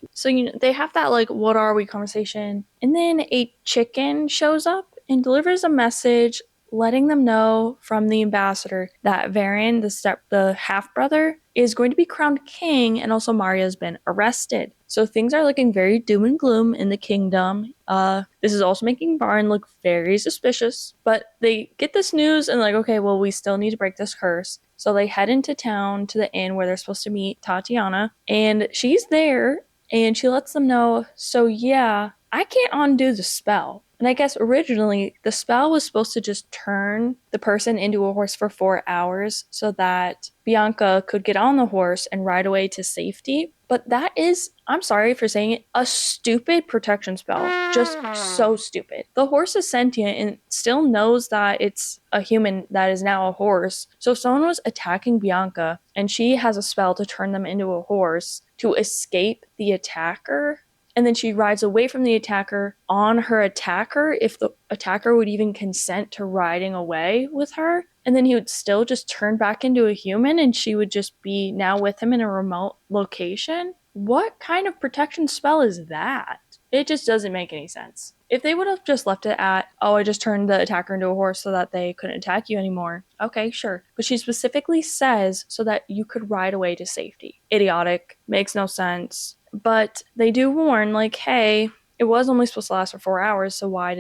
they have that like what are we conversation, and then a chicken shows up and delivers a message letting them know from the ambassador that Varian, the half-brother, is going to be crowned king, and also Maria's been arrested. So things are looking very doom and gloom in the kingdom. This is also making Varn look very suspicious, but they get this news and like, okay, well, we still need to break this curse. So they head into town to the inn where they're supposed to meet Tatiana, and she's there, and she lets them know, so yeah, I can't undo the spell. And I guess originally the spell was supposed to just turn the person into a horse for 4 hours so that Bianca could get on the horse and ride away to safety. But that is, I'm sorry for saying it, a stupid protection spell. Just so stupid. The horse is sentient and still knows that it's a human that is now a horse. So if someone was attacking Bianca and she has a spell to turn them into a horse to escape the attacker, and then she rides away from the attacker on her attacker, if the attacker would even consent to riding away with her, and then he would still just turn back into a human and she would just be now with him in a remote location. What kind of protection spell is that? It just doesn't make any sense. If they would have just left it at, oh, I just turned the attacker into a horse so that they couldn't attack you anymore. Okay, sure. But she specifically says so that you could ride away to safety. Idiotic. Makes no sense. But they do warn, like, hey, it was only supposed to last for 4 hours, so why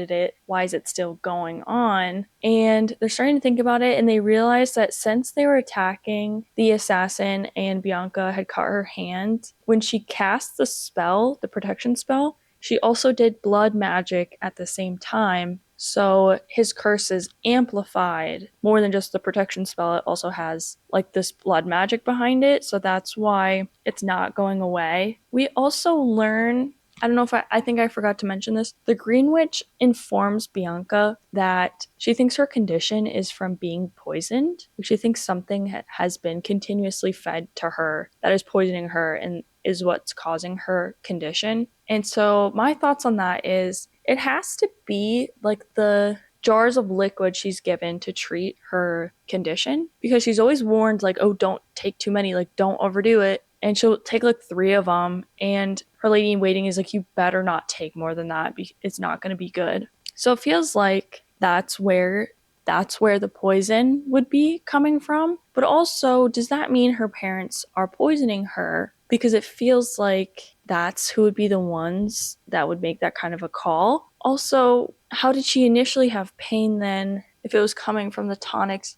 is it still going on? And they're starting to think about it, and they realize that since they were attacking the assassin and Bianca had cut her hand, when she cast the spell, the protection spell, she also did blood magic at the same time. So his curse is amplified more than just the protection spell. It also has like this blood magic behind it. So that's why it's not going away. We also learn I don't know if I think I forgot to mention this. The Green Witch informs Bianca that she thinks her condition is from being poisoned. She thinks something has been continuously fed to her that is poisoning her and is what's causing her condition. And so my thoughts on that is it has to be like the jars of liquid she's given to treat her condition, because she's always warned like, oh, don't take too many, like don't overdo it. And she'll take like 3 of them, and her lady in waiting is like, you better not take more than that. It's not going to be good. So it feels like that's where the poison would be coming from. But also, does that mean her parents are poisoning her? Because it feels like that's who would be the ones that would make that kind of a call. Also, how did she initially have pain then if it was coming from the tonics?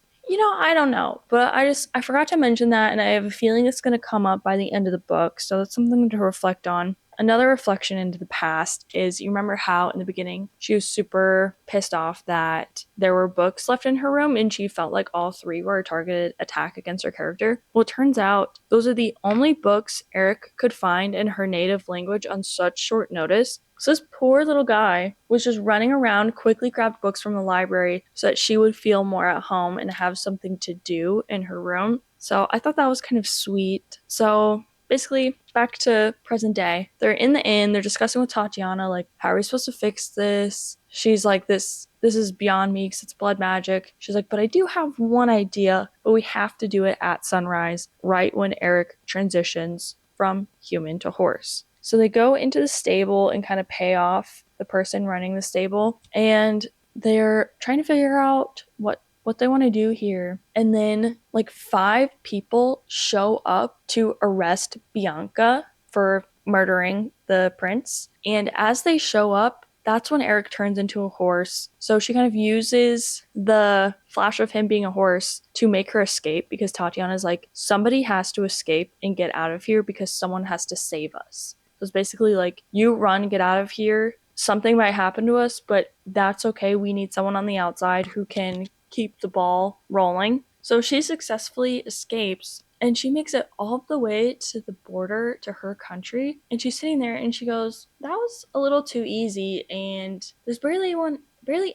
I don't know, but I forgot to mention that, and I have a feeling it's going to come up by the end of the book, so that's something to reflect on. Another reflection into the past is, you remember how in the beginning she was super pissed off that there were books left in her room and she felt like all 3 were a targeted attack against her character? Well, it turns out those are the only books Eric could find in her native language on such short notice. So this poor little guy was just running around, quickly grabbed books from the library so that she would feel more at home and have something to do in her room. So I thought that was kind of sweet. So basically, back to present day. They're in the inn. They're discussing with Tatiana, like, how are we supposed to fix this? She's like, this is beyond me because it's blood magic. She's like, but I do have one idea, but we have to do it at sunrise, right when Eric transitions from human to horse. So they go into the stable and kind of pay off the person running the stable, and they're trying to figure out what they want to do here. And then like 5 people show up to arrest Bianca for murdering the prince. And as they show up, that's when Eric turns into a horse. So she kind of uses the flash of him being a horse to make her escape, because Tatiana's like, somebody has to escape and get out of here because someone has to save us. So it's basically like, you run, get out of here. Something might happen to us, but that's okay. We need someone on the outside who can keep the ball rolling. So she successfully escapes, and she makes it all the way to the border to her country. And she's sitting there and she goes, that was a little too easy, and there's barely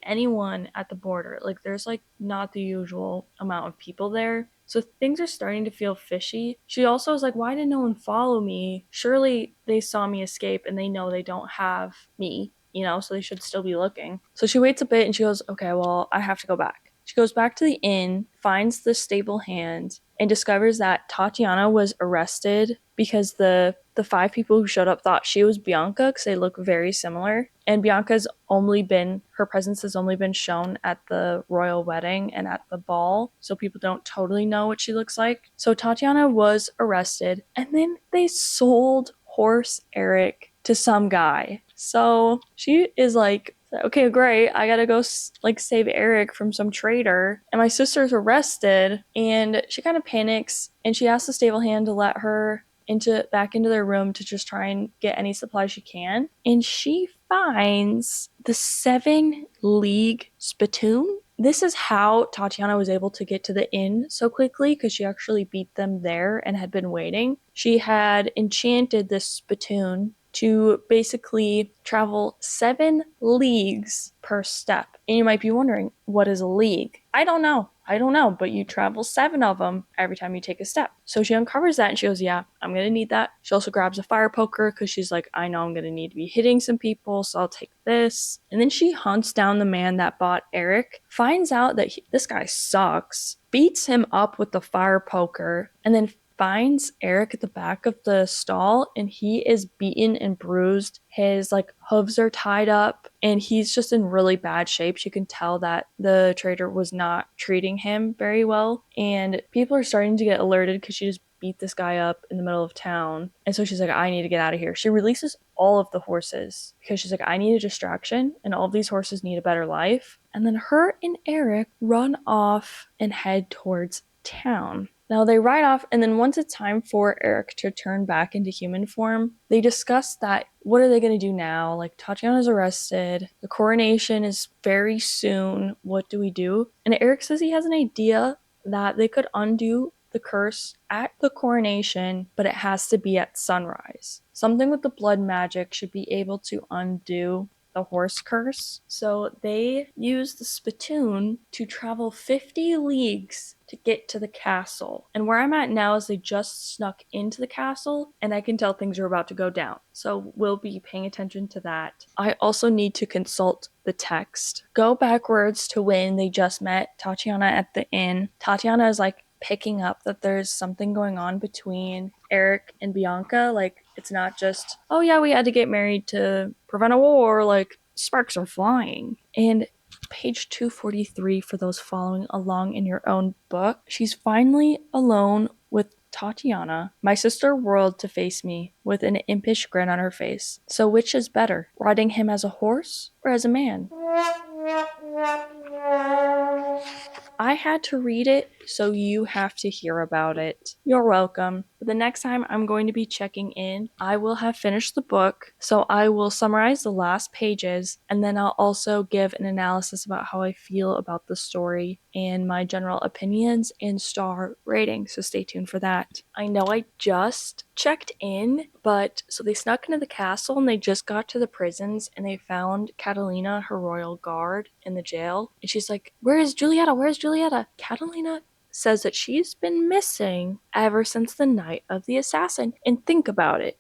anyone at the border. Like, there's like not the usual amount of people there. So things are starting to feel fishy. She also is like, why did no one follow me? Surely they saw me escape and they know they don't have me, so they should still be looking. So she waits a bit and she goes, okay, well, I have to go back. She goes back to the inn, finds the stable hand, and discovers that Tatiana was arrested because the 5 people who showed up thought she was Bianca because they look very similar. And her presence has only been shown at the royal wedding and at the ball, so people don't totally know what she looks like. So Tatiana was arrested, and then they sold horse Eric to some guy. So she is like, okay, great, I gotta go save Eric from some traitor, and my sister's arrested. And she kind of panics, and she asks the stable hand to let her back into their room to just try and get any supplies she can. And she finds the 7-league spittoon. This is how Tatiana was able to get to the inn so quickly, because she actually beat them there and had been waiting. She had enchanted this spittoon to basically travel 7 leagues per step. And you might be wondering, what is a league? I don't know, but you travel 7 of them every time you take a step. So she uncovers that and she goes, yeah, I'm going to need that. She also grabs a fire poker because she's like, I know I'm going to need to be hitting some people, so I'll take this. And then she hunts down the man that bought Eric, finds out that this guy sucks, beats him up with the fire poker, and then finds Eric at the back of the stall, and he is beaten and bruised. His hooves are tied up and he's just in really bad shape. You can tell that the trader was not treating him very well, and people are starting to get alerted because she just beat this guy up in the middle of town. And so she's like, I need to get out of here. She releases all of the horses because she's like, I need a distraction and all of these horses need a better life. And then her and Eric run off and head towards town. Now they ride off, and then once it's time for Eric to turn back into human form, they discuss that what are they going to do now? Like, Tatiana's arrested, the coronation is very soon, what do we do? And Eric says he has an idea that they could undo the curse at the coronation, but it has to be at sunrise. Something with the blood magic should be able to undo the horse curse. So they use the spittoon to travel 50 leagues to get to the castle. And where I'm at now is they just snuck into the castle, and I can tell things are about to go down. So we'll be paying attention to that. I also need to consult the text. Go backwards to when they just met Tatiana at the inn. Tatiana is like picking up that there's something going on between Eric and Bianca. Like, it's not just, oh yeah, we had to get married to prevent a war. Like, sparks are flying. And page 243 for those following along in your own book. She's finally alone with Tatiana. My sister whirled to face me with an impish grin on her face. So which is better, riding him as a horse or as a man? I had to read it, so you have to hear about it. You're welcome. But the next time I'm going to be checking in, I will have finished the book, so I will summarize the last pages, and then I'll also give an analysis about how I feel about the story and my general opinions and star rating, so stay tuned for that. I know I just checked in, but so they snuck into the castle and they just got to the prisons and they found Catalina, her royal guard, in the jail. And she's like, "Where is Julieta? Where's Julieta?" Catalina says that she's been missing ever since the night of the assassin. And think about it.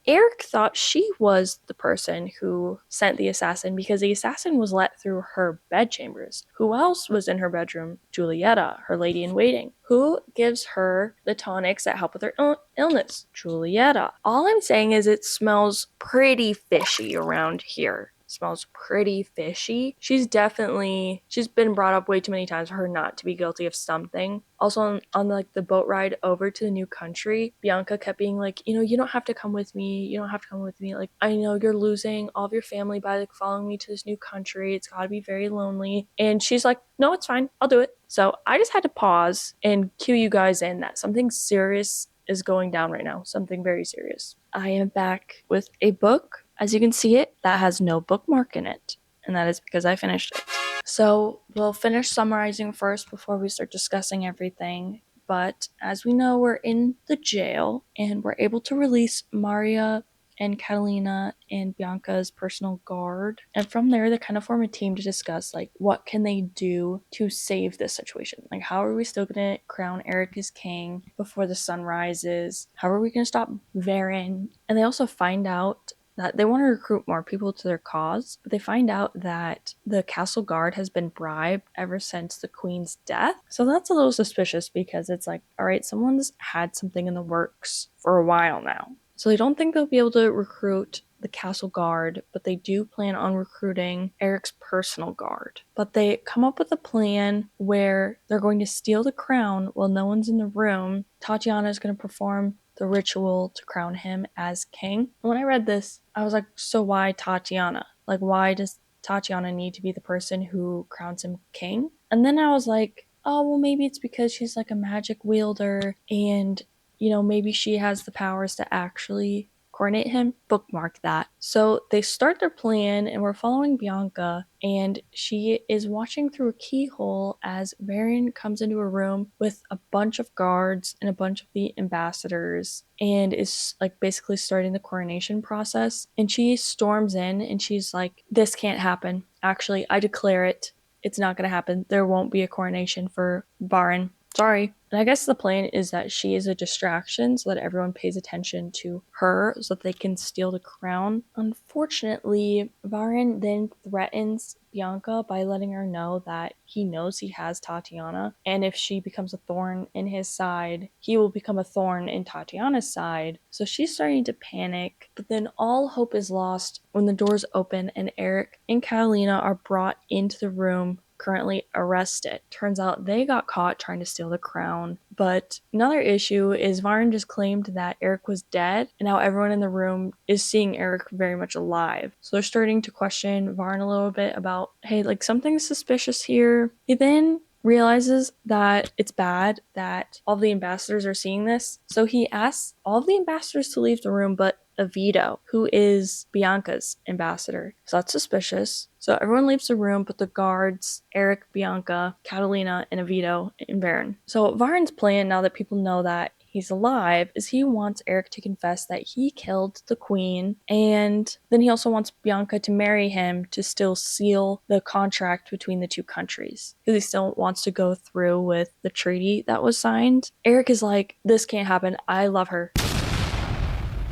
Eric thought she was the person who sent the assassin because the assassin was let through her bedchambers. Who else was in her bedroom? Julieta, her lady in waiting. Who gives her the tonics that help with her illness? Julieta. All I'm saying is it smells pretty fishy around here. Smells pretty fishy. She's been brought up way too many times for her not to be guilty of something. Also on like the boat ride over to the new country, Bianca kept being like, you don't have to come with me. You don't have to come with me. Like, I know you're losing all of your family by like following me to this new country. It's gotta be very lonely. And she's like, no, it's fine. I'll do it. So I just had to pause and cue you guys in that something serious is going down right now. Something very serious. I am back with a book, as you can see it, that has no bookmark in it. And that is because I finished it. So we'll finish summarizing first before we start discussing everything. But as we know, we're in the jail and we're able to release Maria and Catalina and Bianca's personal guard. And from there, they kind of form a team to discuss, like, what can they do to save this situation? Like, how are we still going to crown Eric as king before the sun rises? How are we going to stop Varen? And they also find out that they want to recruit more people to their cause, but they find out that the castle guard has been bribed ever since the queen's death. So that's a little suspicious because it's like, all right, someone's had something in the works for a while now. So they don't think they'll be able to recruit the castle guard, but they do plan on recruiting Eric's personal guard. But they come up with a plan where they're going to steal the crown while no one's in the room. Tatiana is going to perform the ritual to crown him as king. When I read this, I was like, so why Tatiana? Like, why does Tatiana need to be the person who crowns him king? And then I was like, oh, well, maybe it's because she's like a magic wielder and, maybe she has the powers to actually coordinate him. Bookmark that. So they start their plan and we're following Bianca and she is watching through a keyhole as Varian comes into a room with a bunch of guards and a bunch of the ambassadors and is like basically starting the coronation process. And she storms in and she's like, this can't happen. Actually, I declare it. It's not going to happen. There won't be a coronation for Barin. Sorry. And I guess the plan is that she is a distraction so that everyone pays attention to her so that they can steal the crown. Unfortunately, Varin then threatens Bianca by letting her know that he knows he has Tatiana, and if she becomes a thorn in his side, he will become a thorn in Tatiana's side. So she's starting to panic, but then all hope is lost when the doors open and Eric and Catalina are brought into the room currently arrested. Turns out they got caught trying to steal the crown. But another issue is Varn just claimed that Eric was dead, and now everyone in the room is seeing Eric very much alive. So they're starting to question Varn a little bit about, hey, like something's suspicious here. He then realizes that it's bad that all the ambassadors are seeing this. So he asks all of the ambassadors to leave the room, but a veto, who is Bianca's ambassador. So that's suspicious. So everyone leaves the room but the guards, Eric, Bianca, Catalina, and Avito, and Varen. So Varen's plan, now that people know that he's alive, is he wants Eric to confess that he killed the queen, and then he also wants Bianca to marry him to still seal the contract between the two countries, because he still wants to go through with the treaty that was signed. Eric is like, this can't happen. I love her.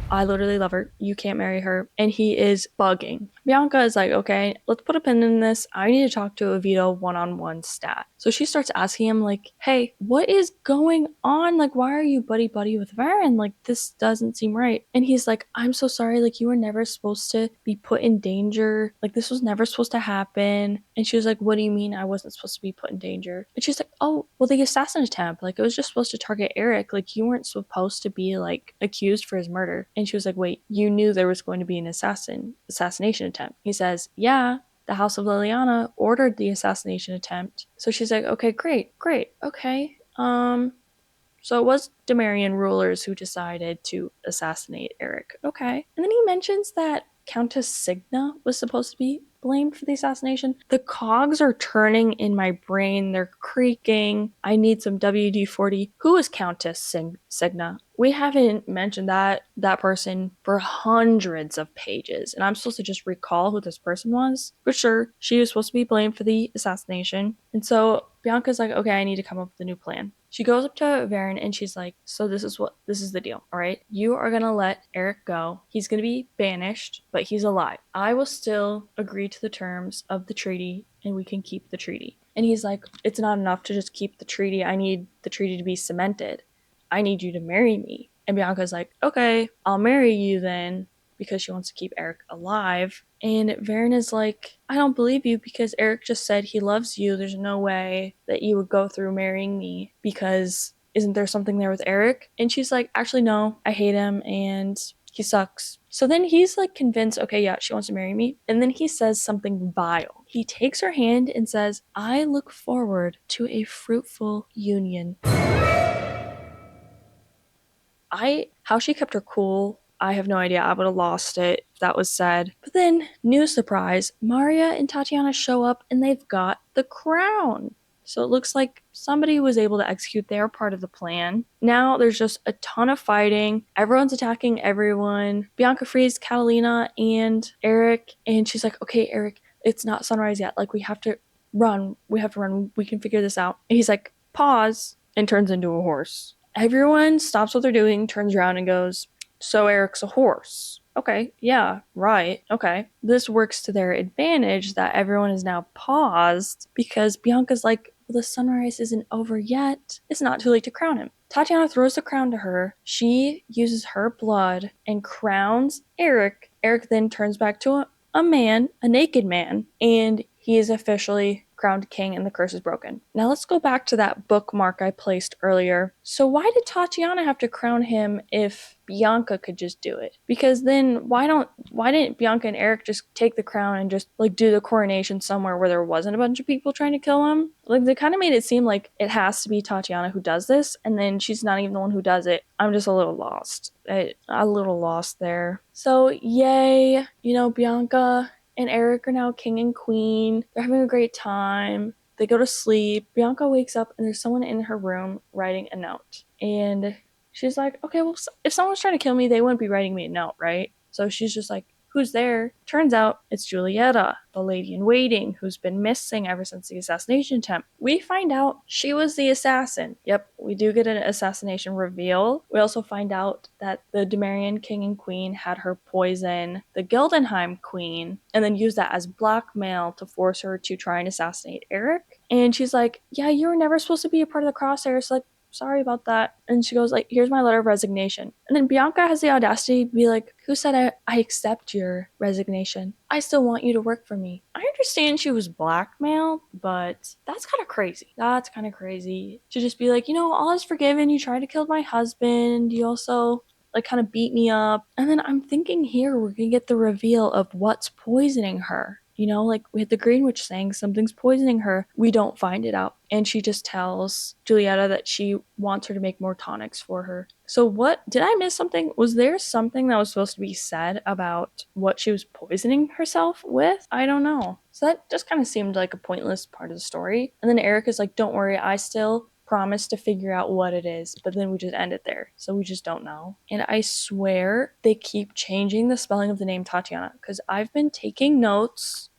I literally love her. You can't marry her. And he is bugging. Bianca is like, okay, let's put a pin in this. I need to talk to Avito one-on-one stat. So she starts asking him, like, hey, what is going on? Like, why are you buddy-buddy with Varen? Like, this doesn't seem right. And he's like, I'm so sorry. Like, you were never supposed to be put in danger. Like, this was never supposed to happen. And she was like, what do you mean I wasn't supposed to be put in danger? And she's like, oh, well, the assassin attempt. Like, it was just supposed to target Eric. Like, you weren't supposed to be, like, accused for his murder. And she was like, wait, you knew there was going to be an assassination attempt? He says, yeah, the House of Liliana ordered the assassination attempt. So she's like, okay, great, okay. So it was Demarian rulers who decided to assassinate Eric. Okay. And then he mentions that Countess Signa was supposed to be blamed for the assassination. The cogs are turning in my brain. They're creaking. I need some WD-40. Who is Countess Signa? We haven't mentioned that person for hundreds of pages, and I'm supposed to just recall who this person was. For sure, she was supposed to be blamed for the assassination. And so Bianca's like, okay, I need to come up with a new plan. She goes up to Varen and she's like, so this is the deal, all right? You are gonna let Eric go. He's gonna be banished, but he's alive. I will still agree to the terms of the treaty and we can keep the treaty. And he's like, it's not enough to just keep the treaty. I need the treaty to be cemented. I need you to marry me. And Bianca's like, okay, I'll marry you then, because she wants to keep Eric alive. And Varen is like, I don't believe you, because Eric just said he loves you. There's no way that you would go through marrying me, because isn't there something there with Eric? And she's like, actually, no, I hate him and he sucks. So then he's like convinced, okay, yeah, she wants to marry me. And then he says something vile. He takes her hand and says, I look forward to a fruitful union. How she kept her cool, I have no idea. I would have lost it if that was said. But then, new surprise, Maria and Tatiana show up and they've got the crown. So it looks like somebody was able to execute their part of the plan. Now there's just a ton of fighting. Everyone's attacking everyone. Bianca frees Catalina and Eric, and she's like, okay, Eric, it's not sunrise yet. Like, we have to run. We can figure this out. And he's like, pause, and turns into a horse. Everyone stops what they're doing, turns around and goes, so Eric's a horse. Okay, yeah, right, okay. This works to their advantage that everyone is now paused, because Bianca's like, well, the sunrise isn't over yet. It's not too late to crown him. Tatiana throws the crown to her. She uses her blood and crowns Eric. Eric then turns back to a man, a naked man, and he is officially crowned king and the curse is broken. Now let's go back to that bookmark I placed earlier. So why did Tatiana have to crown him if Bianca could just do it? Because then why didn't Bianca and Eric just take the crown and just like do the coronation somewhere where there wasn't a bunch of people trying to kill him? Like, they kind of made it seem like it has to be Tatiana who does this, and then she's not even the one who does it. I'm just a little lost. A little lost there. So yay, Bianca and Eric are now king and queen. They're having a great time. They go to sleep. Bianca wakes up and there's someone in her room writing a note. And she's like, okay, well, if someone's trying to kill me, they wouldn't be writing me a note, right? So she's just like, who's there? Turns out it's Julieta, the lady in waiting, who's been missing ever since the assassination attempt. We find out she was the assassin. Yep, we do get an assassination reveal. We also find out that the Demarian king and queen had her poison the Geldenheim queen and then use that as blackmail to force her to try and assassinate Eric. And she's like, yeah, you were never supposed to be a part of the crosshairs. Like, sorry about that. And she goes like, here's my letter of resignation. And then Bianca has the audacity to be like, who said I accept your resignation? I still want you to work for me. I understand she was blackmailed, but that's kind of crazy. That's kind of crazy to just be like, all is forgiven. You tried to kill my husband. You also like kind of beat me up. And then I'm thinking here we're gonna get the reveal of what's poisoning her. like we had the Green Witch saying something's poisoning her. We don't find it out. And she just tells Julieta that she wants her to make more tonics for her. So what, did I miss something? Was there something that was supposed to be said about what she was poisoning herself with? I don't know. So that just kind of seemed like a pointless part of the story. And then Erica's like, don't worry, I still promise to figure out what it is, but then we just end it there. So we just don't know. And I swear they keep changing the spelling of the name Tatiana, because I've been taking notes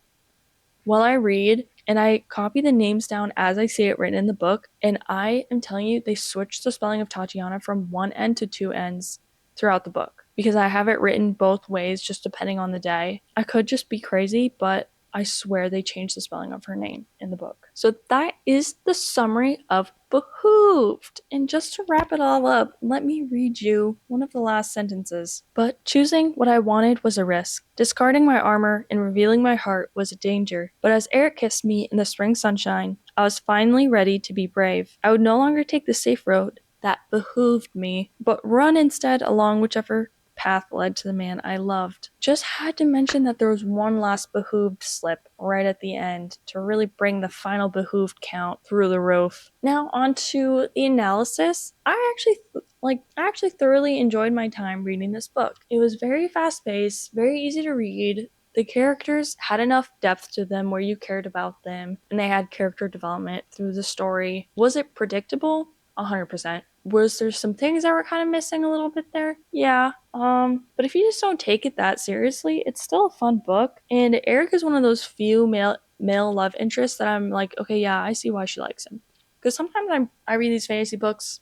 while I read, and I copy the names down as I see it written in the book, and I am telling you, they switched the spelling of Tatiana from one end to two ends throughout the book, because I have it written both ways, just depending on the day. I could just be crazy, but I swear they changed the spelling of her name in the book. So that is the summary of Behooved. And just to wrap it all up, let me read you one of the last sentences. But choosing what I wanted was a risk. Discarding my armor and revealing my heart was a danger. But as Eric kissed me in the spring sunshine, I was finally ready to be brave. I would no longer take the safe road that behooved me, but run instead along whichever path led to the man I loved. Just had to mention that there was one last behooved slip right at the end to really bring the final behooved count through the roof. Now on to the analysis. I actually thoroughly enjoyed my time reading this book. It was very fast-paced, very easy to read. The characters had enough depth to them where you cared about them, and they had character development through the story. Was it predictable? 100%. Was there some things that were kind of missing a little bit there? Yeah. But if you just don't take it that seriously, it's still a fun book. And Eric is one of those few male love interests that I'm like, okay, yeah, I see why she likes him. Because sometimes I read these fantasy books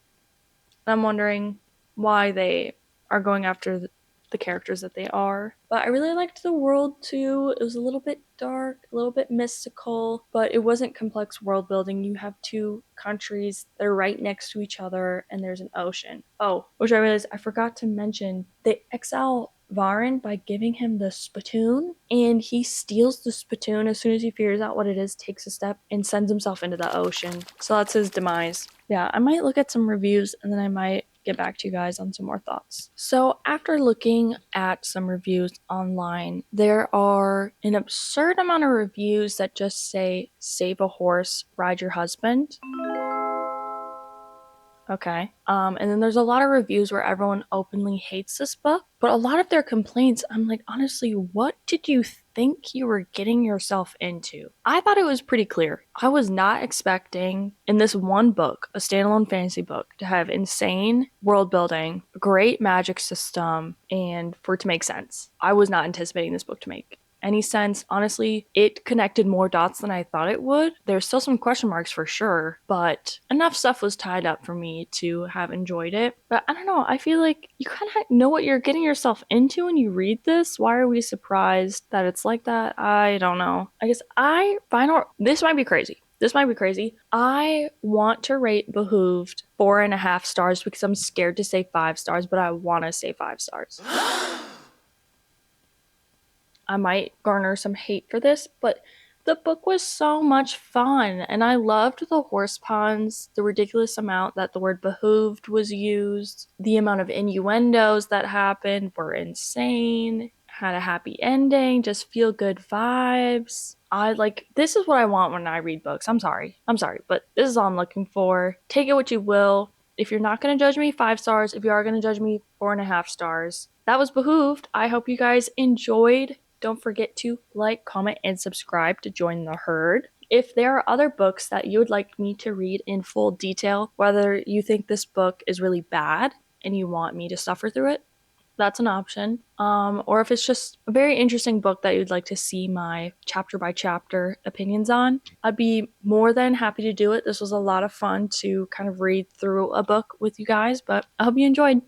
and I'm wondering why they are going after the characters that they are. But I really liked the world too. It was a little bit dark, a little bit mystical, but it wasn't complex world building. You have two countries, they're right next to each other, and there's an ocean. Oh, which I realized I forgot to mention. They exile Varen by giving him the spittoon, and he steals the spittoon as soon as he figures out what it is, takes a step, and sends himself into the ocean. So that's his demise. Yeah, I might look at some reviews and then I might get back to you guys on some more thoughts. So after looking at some reviews online, there are an absurd amount of reviews that just say, save a horse, ride your husband. Okay. And then there's a lot of reviews where everyone openly hates this book, but a lot of their complaints, I'm like, honestly, what did you think you were getting yourself into? I thought it was pretty clear. I was not expecting in this one book, a standalone fantasy book, to have insane world building, great magic system, and for it to make sense. I was not anticipating this book to make any sense. Honestly, it connected more dots than I thought it would. There's still some question marks for sure, but enough stuff was tied up for me to have enjoyed it. But I don't know, I feel like you kind of know what you're getting yourself into when you read this. Why are we surprised that it's like that? I don't know. I guess this might be crazy. I want to rate Behooved 4.5 stars because I'm scared to say 5 stars, but I want to say 5 stars. I might garner some hate for this, but the book was so much fun, and I loved the horse puns, the ridiculous amount that the word behooved was used, the amount of innuendos that happened were insane, had a happy ending, just feel good vibes. This is what I want when I read books. I'm sorry, but this is all I'm looking for. Take it what you will. If you're not going to judge me, 5 stars. If you are going to judge me, 4.5 stars. That was Behooved. I hope you guys enjoyed. Don't forget to like, comment, and subscribe to join the herd. If there are other books that you would like me to read in full detail, whether you think this book is really bad and you want me to suffer through it, that's an option. Or if it's just a very interesting book that you'd like to see my chapter by chapter opinions on, I'd be more than happy to do it. This was a lot of fun to kind of read through a book with you guys, but I hope you enjoyed.